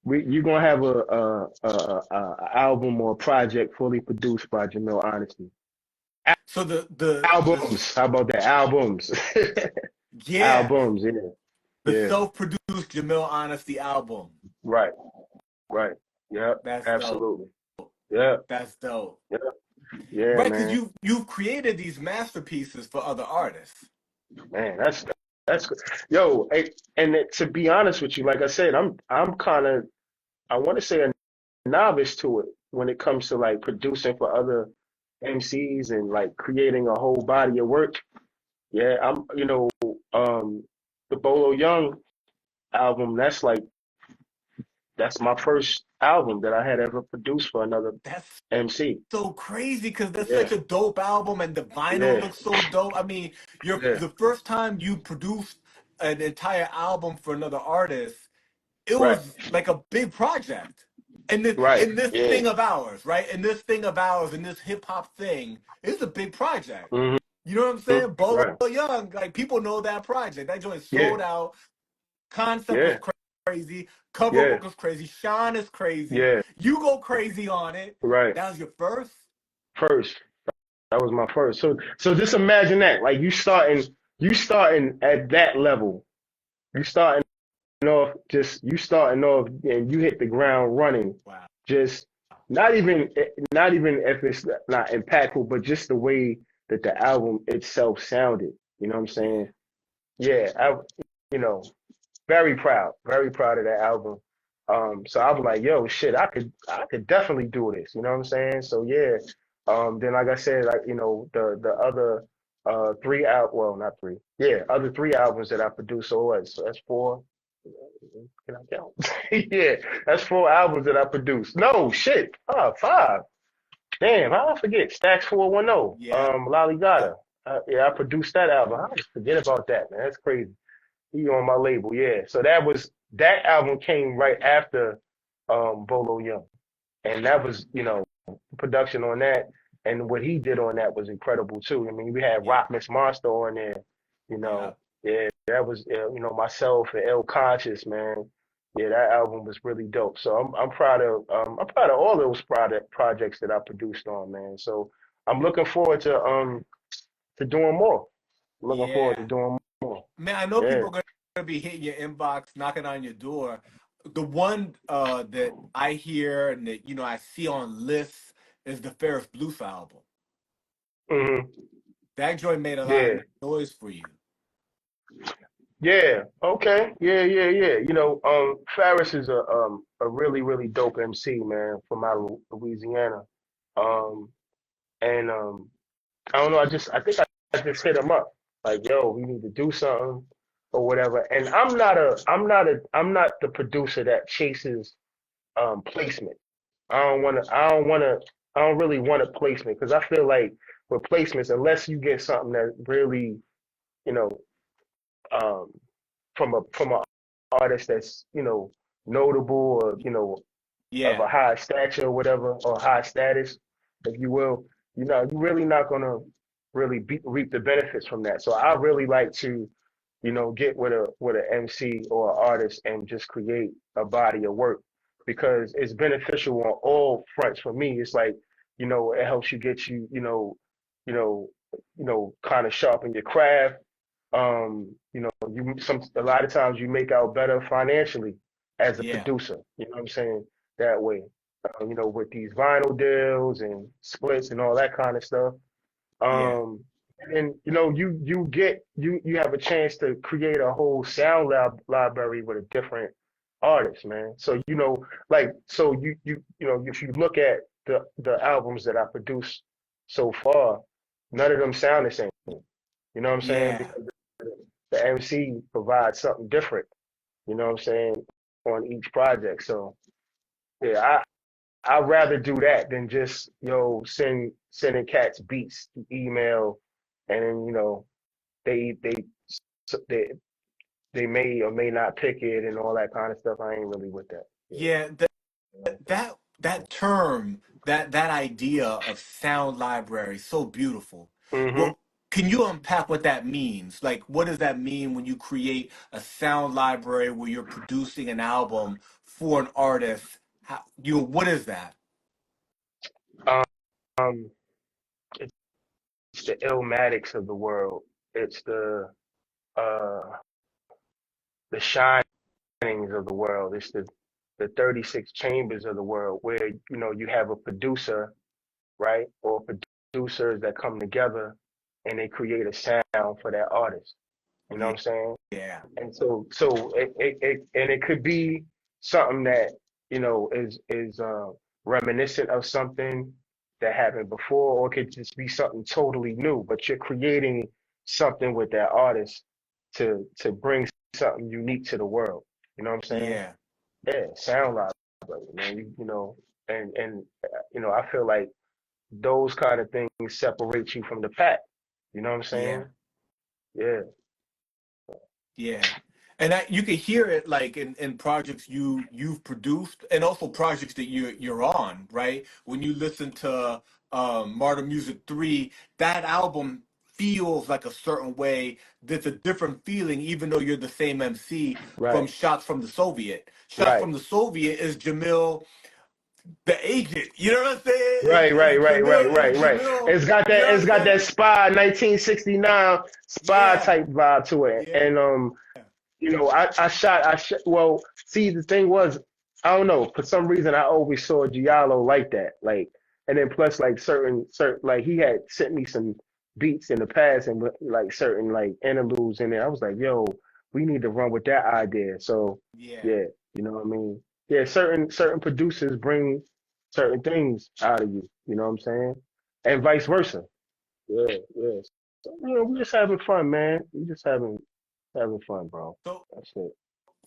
you're gonna have a album or a project fully produced by Jamil Honesty. So the Albums. How about that? Albums. yeah, Albums, yeah. the Yeah. self-produced Jamil Honesty album. Right. Right. Yep. That's dope. Absolutely. Yep. That's dope. Yep. Yeah, Right, because man. you've created these masterpieces for other artists. Man, that's good. Yo, to be honest with you, like I said, I'm kind of I want to say a novice to it when it comes to like producing for other MCs and like creating a whole body of work. Yeah, the Bolo Young album, that's my first album that I had ever produced for another That's MC. so crazy because that's Yeah, such a dope album and the vinyl yeah, looks so dope. I mean, you're yeah. the first time you produced an entire album for another artist, it Right, was like a big project. And this right. in this Yeah. thing of ours, right? In this thing of ours, in this hip hop thing, it's a big project. Hmm. You know what I'm saying? Bolo Right. Young, like people know that project. That joint Yeah, sold out. Concept was yeah, crazy. Cover yeah, work was crazy. Sean is crazy. yeah. You go crazy on it. Right. That was your first? First. That was my first. So just imagine that. Like you starting at that level. You starting you starting off and you hit the ground running. Wow. Just not even if it's not impactful, but just the way that the album itself sounded. You know what I'm Yeah. saying? Yeah, you know, very proud of that album. So I was like, yo, shit, I could definitely do this. You know what I'm saying? So yeah. Then like I said, like the other three well, not three, yeah, other three albums that I produced. So what? So that's four. Can I count? Yeah, that's four albums that I produced. No shit. Five. Damn, how I forget? Stacks 410. Yeah. Lollygata. Yeah, I produced that album. I just forget about that, man. That's crazy. He on my label, yeah. So that album came right after Bolo Young. And that was, production on that and what he did on that was incredible too. I mean, we had Yeah. Rock Miss Monster on there, you Yeah. know. Yeah, that was myself and El Conscious, man. Yeah, that album was really dope. So I'm proud of all those projects that I produced on, man. So I'm looking forward to doing more. Looking forward to Yeah. doing more. Man, I know Yeah. people are gonna be hitting your inbox, knocking on your door. The one that I hear and that I see on lists is the Ferris Blues album. Hmm. That joint made a lot Yeah. of noise for you. Yeah. Okay. Yeah. Yeah. Yeah. Faris is a really really dope MC, man, from out of Louisiana. Um, and I don't know. I just hit him up like, yo, we need to do something or whatever. And I'm not the producer that chases placement. I don't really want a placement because I feel like with placements, unless you get something that really, you know, um, from a artist that's notable or of Yeah. a high stature or whatever or high status, if you will, you're really not gonna really reap the benefits from that. So I really like to get with a MC or an artist and just create a body of work because it's beneficial on all fronts for me. It's like it helps you get you know kind of sharpen your craft. A lot of times you make out better financially as a Yeah. producer. You know what I'm saying? That way, with these vinyl deals and splits and all that kind of stuff. Yeah. Um, And you have a chance to create a whole sound library with a different artist, man. So if you look at the albums that I produced so far, none of them sound the same. You know what I'm saying? Yeah. Because the MC provides something different. You know what I'm saying, on each project. So yeah, I'd rather do that than just sending cats beats through email, and then they they so they may or may not pick it and all that kind of stuff. I ain't really with that. Yeah. Yeah, that term, that idea of sound library, so beautiful. Mm-hmm. Well, can you unpack what that means? Like, what does that mean when you create a sound library where you're producing an album for an artist? What is that? Um, it's the illmatics of the world. It's uh the shinings of the world. It's the 36 chambers of the world where you have a producer, right? Or producers that come together and they create a sound for that artist. You know what Yeah, I'm saying? yeah, And it could be something that is reminiscent of something that happened before, or it could just be something totally new. But you're creating something with that artist to bring something unique to the world. You know what I'm saying? yeah, Yeah, sound library, man. I feel like those kind of things separate you from the pack. You know what I'm yeah. saying? Yeah. Yeah. And you can hear it like in projects you've produced and also projects that you're on, right? When you listen to Martyr Music 3, that album feels like a certain way. There's a different feeling, even though you're the same MC from Right. Shots from the Soviet. Shots Right. from the Soviet is Jamil, the agent. You know what I'm saying? Right, right, right, right, right, It's right. Jamil, It's got you that know what it's I'm got that saying? spy 1969 spy Yeah, type vibe to it. yeah, And I shot well, see the thing was, I don't know, for some reason I always saw Giallo like that. Like, and then plus like certain like he had sent me some beats in the past and like certain like interludes in there. I was like, yo, we need to run with that idea. So yeah, yeah, you know what I mean? Yeah, certain producers bring certain things out of you, you know what I'm saying? And vice versa. Yeah, yeah. So, we just having fun, man. We just having fun, bro. so That's it.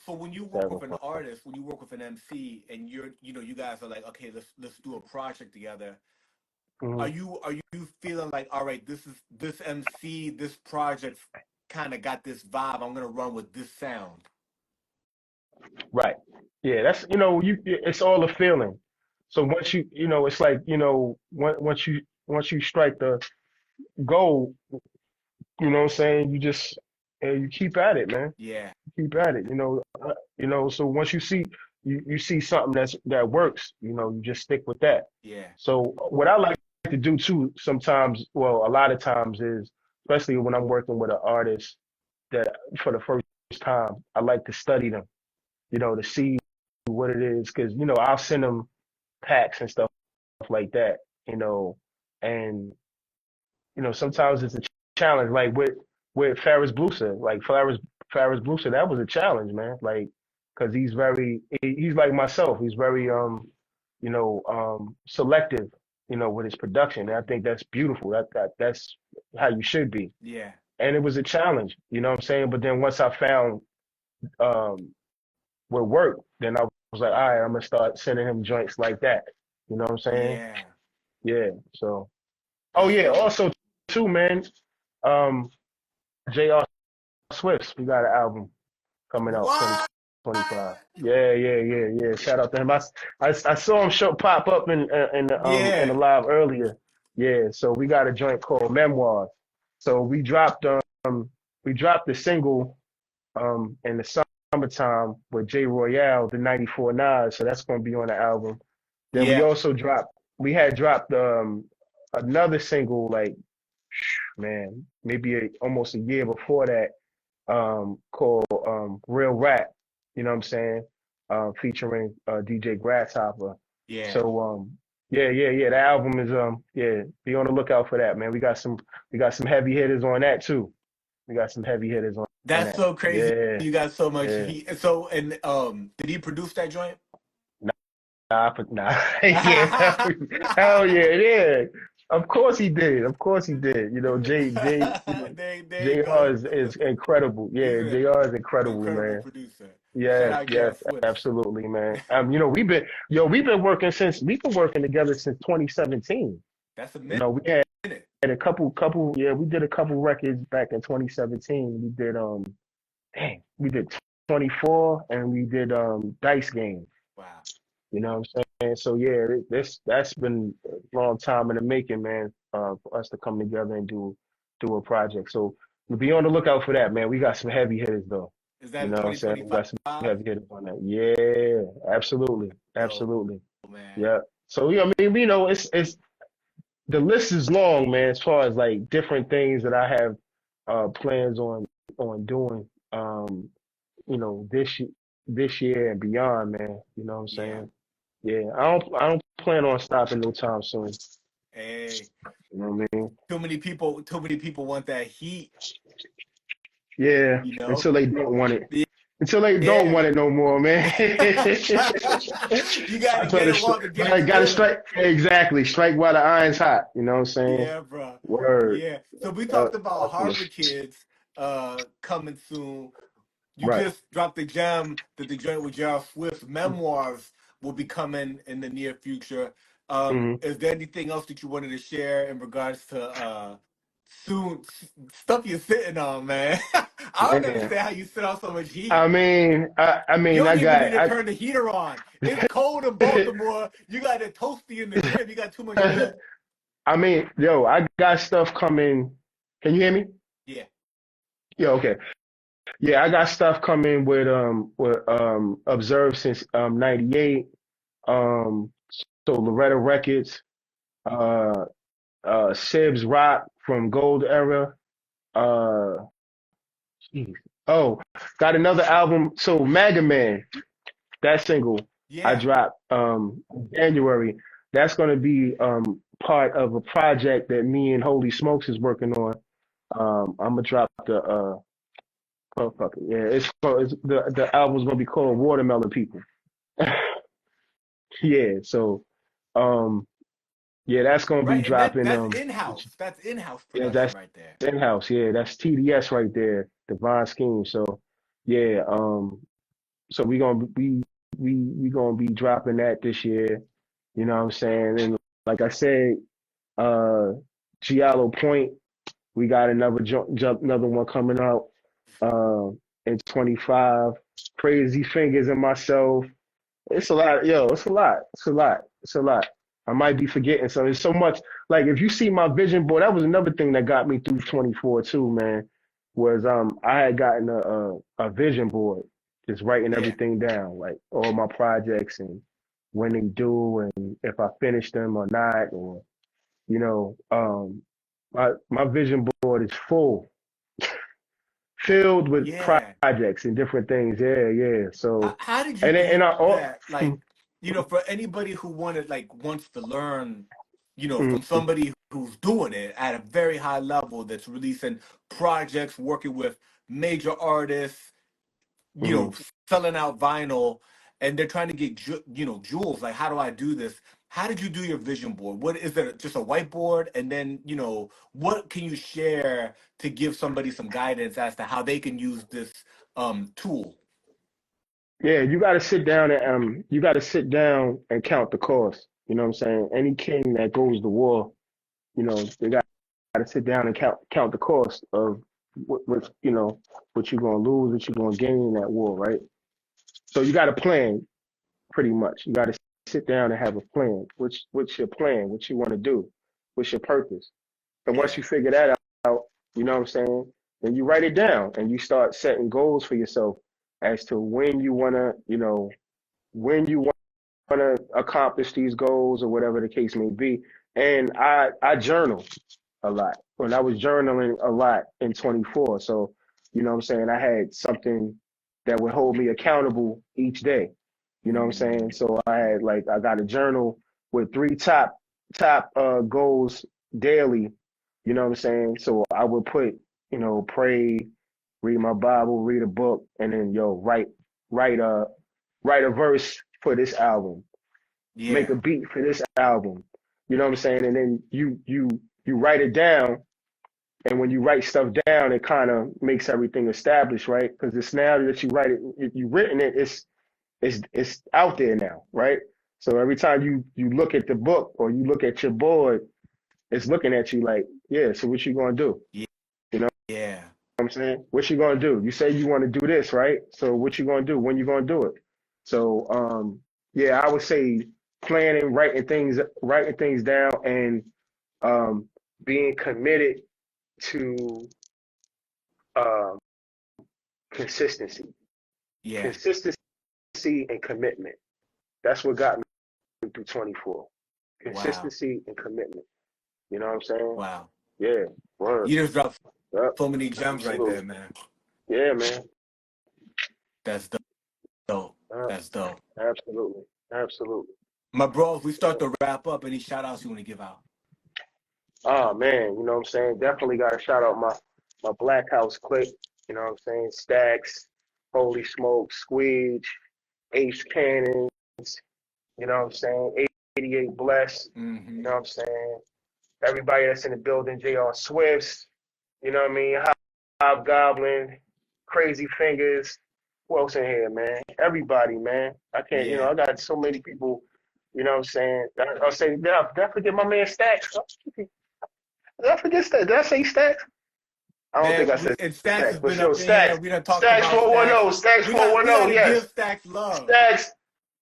so when you Just work having with an fun. artist, when you work with an MC, and you guys are like, okay, let's do a project together. Hmm. Are you feeling like, all right, this MC, this project kind of got this vibe. I'm gonna run with this sound. Right. Yeah, that's it's all a feeling. So once it's like once you strike the goal, what I'm saying, you keep at it, man. Yeah, Keep at it. So once you see something that works, you just stick with that. yeah, So what I like to do too sometimes, well, a lot of times is, especially when I'm working with an artist that for the first time, I like to study them, to see what it is, because I'll send them packs and stuff like that, and sometimes it's a challenge, like with Ferris Blusa, like Ferris Blusa, that was a challenge, man, like because he's like myself, he's very selective, with his production, and I think that's beautiful. That's how you should be, yeah, and it was a challenge, you know what I'm saying. But then once I found um what worked, then I was like, all right, I'm gonna start sending him joints like that. You know what I'm saying? yeah. Yeah. So, oh That's yeah. dope. Also, too, man. Um, JR Swiftz, we got an album coming out What? 2025. Yeah, yeah, yeah, yeah. Shout out to him. I saw him pop up in the Yeah, live earlier. Yeah. So we got a joint called Memoirs. So we dropped the single in the summertime with J Royale, the 94 Nas. So that's gonna be on the album. Then we yeah, also dropped another single, like, man, maybe almost a year before that, called Real Rap, you know what I'm saying? Featuring DJ Grasshopper. yeah. So Yeah. The album is yeah. Be on the lookout for that, man. We got some heavy hitters on that too. We got some heavy hitters on That's that. so crazy. Yeah, You got so much yeah. heat. So, and did he produce that joint? Nah. Yeah, hell yeah, yeah. Of course he did. Of course he did. You know, There you JR go. is incredible. He's Yeah, an JR is incredible, incredible man. producer. Shout Yes, out JR yes, Swiftz. absolutely, man. You know, we've been working together since 2017. That's a You know, minute. had a couple, yeah, we did a couple records back in 2017. We did 24 and we did Dice Game. Wow. You know what I'm saying? So yeah, that's been a long time in the making, man, for us to come together and do a project. So be on the lookout for that, man. We got some heavy hitters though. Is You that in know what I'm saying? We got some 2025? heavy hitters on that. Yeah, absolutely. Dope, Absolutely. man. Yeah. So yeah, I mean, you know, it's the list is long, man, as far as like different things that I have plans on doing this year and beyond, man. You know what I'm Yeah. saying? Yeah. I don't plan on stopping no time soon. Hey, You know what I mean? too many people want that heat, Yeah. you know? Until they don't want it. Until they don't Yeah. want it no more, man. You got to I try get to it while the gas is gotta good. strike exactly. Strike while the iron's hot. You know what I'm saying? Yeah, bro. Word. Yeah. So we Uh, talked about Harbor Kids coming soon. You right. just dropped the gem that the joint with JR Swift's memoirs will be coming in the near future. Hmm. Is there anything else that you wanted to share in regards to soon stuff you're sitting on, man? I don't Man. understand how you sit on so much I heat. mean, You don't I even need got to turn the heater on. It's cold in Baltimore. You got it toasty in the crib. You got too much I heat. I mean, yo, I got stuff coming. Can you hear me? Yeah. Yeah, okay. Yeah, I got stuff coming with Observe since 98. Um so Loretta Records, uh Sibs Rock from Gold Era. Uh jeez. Oh, got another album. So Mega Man, that single I Yeah. dropped in January. That's gonna be part of a project that me and Holy Smokes is working on. I'm gonna drop the oh fuck it. Yeah, it's the album's gonna be called Watermelon People. Yeah, so um yeah, that's gonna be Right. And dropping that's in-house. That's in-house yeah, production that's right there. in-house. Yeah, that's TDS right there, Divine Scheme. So yeah, so we gonna be dropping that this year. You know what I'm saying? And like I said, uh Giallo Point, we got another one coming out uh in 25. Crazy Fingers and myself. It's a lot, yo. It's a lot. It's a lot. It's a lot. I might be forgetting so there's so much. Like if you see my vision board, that was another thing that got me through 24 too, man. Was I had gotten a vision board, just writing Yeah. everything down, like all my projects and when they do and if I finish them or not, or you know, my vision board is filled with Yeah. projects and different things. Yeah, yeah. So How did you and do I all. that? Like, for anybody who wants to learn, Mhm, from somebody who's doing it at a very high level, that's releasing projects, working with major artists, you mhm. know, selling out vinyl, and they're trying to get jewels. Like, how do I do this? How did you do your vision board? What is it? Just a whiteboard, and then what can you share to give somebody some guidance as to how they can use this tool? Yeah, you got to sit down and count the cost. You know what I'm saying? Any king that goes to war, they got to sit down and count the cost of what you're gonna lose, what you're gonna gain in that war, right? So you got to plan pretty much. You got to sit down and have a plan. What's your plan? What you want to do? What's your purpose? And once Yeah. you figure that out, you know what I'm saying? Then you write it down and you start setting goals for yourself as to when you want to accomplish these goals or whatever the case may be. And I journal a lot. When I was journaling a lot in 24, so you know what I'm saying, I had something that would hold me accountable each day. You know what I'm saying? Mm, So I got a journal with three top goals daily. You know what I'm saying? So I would put, pray, read my Bible, read a book, and then write a write a verse for this album, make Yeah. a beat for this album. You know what I'm saying? And then you write it down, and when you write stuff down, it kind of makes everything established, right? Because it's now that you write it, if you written it, it's out there now, right? So every time you look at the book or you look at your board, it's looking at you like, yeah, so what you gonna do? Yeah. You know Yeah. what I'm saying? What you gonna do? You say you want to do this, right? So what you gonna do? When you gonna do it? So yeah, I would say planning, writing things down, and um, being committed to um, consistency, Yeah. consistency and commitment. That's what got me through 24. Wow. Consistency and commitment. You know what I'm saying? Wow. Yeah. Word. You just dropped Yep. so many gems right there, Absolutely. man. Yeah, man. That's dope. Uh, That's dope. absolutely. Absolutely. My bro, if we start Yeah. to wrap up, any shout outs you want to give out? Oh man, you know what I'm saying? Definitely gotta shout out my Black House clique, you know what I'm saying? Stacks, Holy Smoke, Squeege, Ace Cannons, you know what I'm saying? 88 Bless, you Mm-hmm. know what I'm saying? Everybody that's in the building, JR Swiftz, you know what I mean? Hobgoblin, Crazy Fingers. Who else in here, man? Everybody, man. I can't, Yeah. I got so many people, you know what I'm saying? I'll say, did I forget my man Stacks? Did I forget Stacks? Did I say Stacks? I don't think I Man, said and Stacks Stacks, has but been yo, up in here. Stacks. We done talked Stacks about Stacks. 410. Stacks We 410, gotta yes. give Stacks love. Stacks.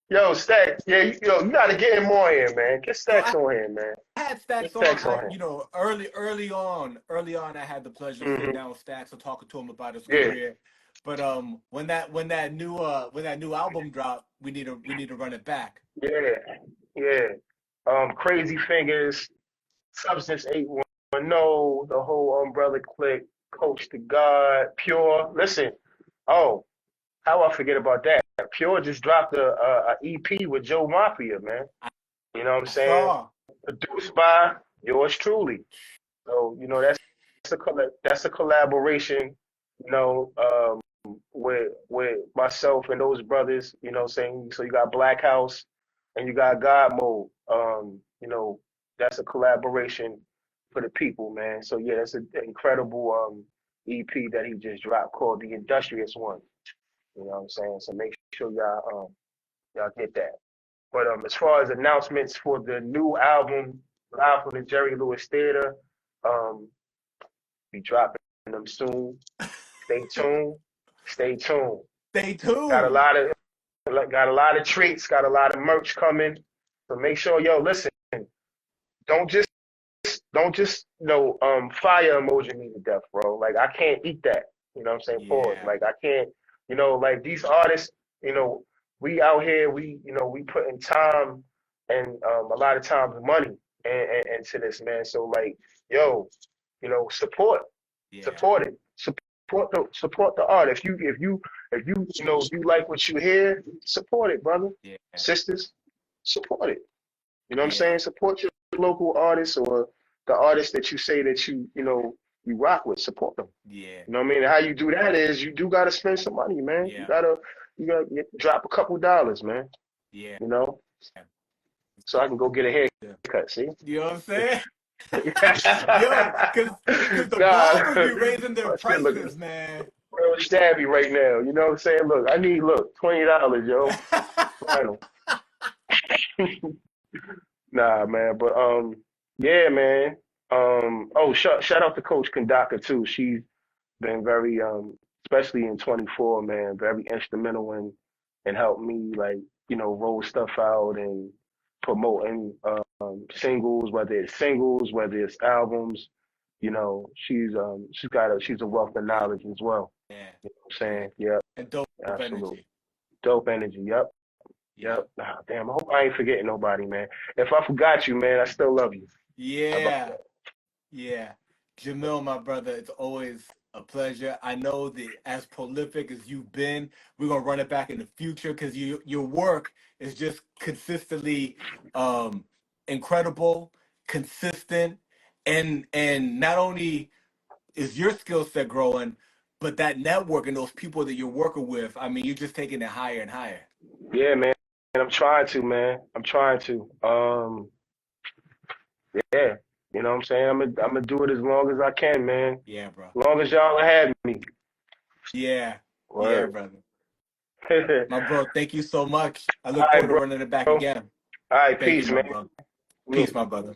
Yo, Stacks. Yeah, you gotta get him on here, man. Get Yo, Stacks on here, man. I had Get Stacks on. Stacks on here. Early on, I had the pleasure of sitting Mm-hmm. down with Stacks and talking to him about his Yeah, career. But when that new album dropped, we need to run it back. yeah, yeah. Crazy Fingers, Substance 810, the whole Umbrella Clique, Coach to God, Pure. Listen, oh, how I forget about that? Pure just dropped a EP with Joe Mafia, man. I, You know what I'm I saying? saw. Produced by yours truly. So that's a collaboration, you know, with myself and those brothers. You know, what I'm saying, so you got Black House and you got God Mode. That's a collaboration for the people, man. So yeah, that's an incredible EP that he just dropped called The Industrious One. You know what I'm saying? So make sure y'all get that. But as far as announcements for the new album, live from the Jerry Lewis Theater, um, be dropping them soon. Stay tuned. Stay tuned. Stay Got a tuned. lot of treats. Got a lot of merch coming. So make sure, yo, listen. Don't just fire emoji me to death, bro. Like I can't eat that. You know what I'm saying? Pause. Yeah. Like I can't. Like these artists. We out here. We put in time and a lot of times money into this, man. So like, yo, support. Yeah. Support it. Support the art. If you like what you hear, support it, brother. Yeah. Sisters, support it. You know what I'm Yeah. saying? Support your local artists or the artists that you say that you rock with. Support them. Yeah. You know what I mean? And how you do that is you do gotta spend some money, man. Yeah. You gotta drop a couple dollars, man. Yeah. You know, so I can go get a haircut. See? You know what I'm saying? Yo, cause the barbers Nah, be raising their my shit look prices, man. real stabby right now. You know what I'm saying? Look, I need $20, yo. Final. Nah, man, but yeah, man. Oh, shout out to Coach Kandaka too. She's been very especially in 24, man, very instrumental in help me like roll stuff out and promoting singles, whether it's albums. She's a wealth of Yeah. knowledge as well. Yeah. You know what I'm saying? Yep, And dope absolutely. energy. Dope energy. Yep. Yeah. Yep. Nah, damn, I hope I ain't forgetting nobody, man. If I forgot you, man, I still love you. How about Yeah. that? Yeah. Jamil, my brother, it's always a pleasure. I know that as prolific as you've been, we're gonna run it back in the future because your work is just consistently incredible, consistent, and not only is your skill set growing, but that network and those people that you're working with, I mean, you're just taking it higher and higher. Yeah, man. And I'm trying to, man. I'm trying to. Yeah. You know what I'm saying? I'm gonna do it as long as I can, man. Yeah, bro. As long as y'all have me. Yeah. Yeah, Word. brother. All My bro, thank you so much. I look right, forward to bro. running it back All again. right, Thank you, peace, my man. brother. Me. Peace, my brother.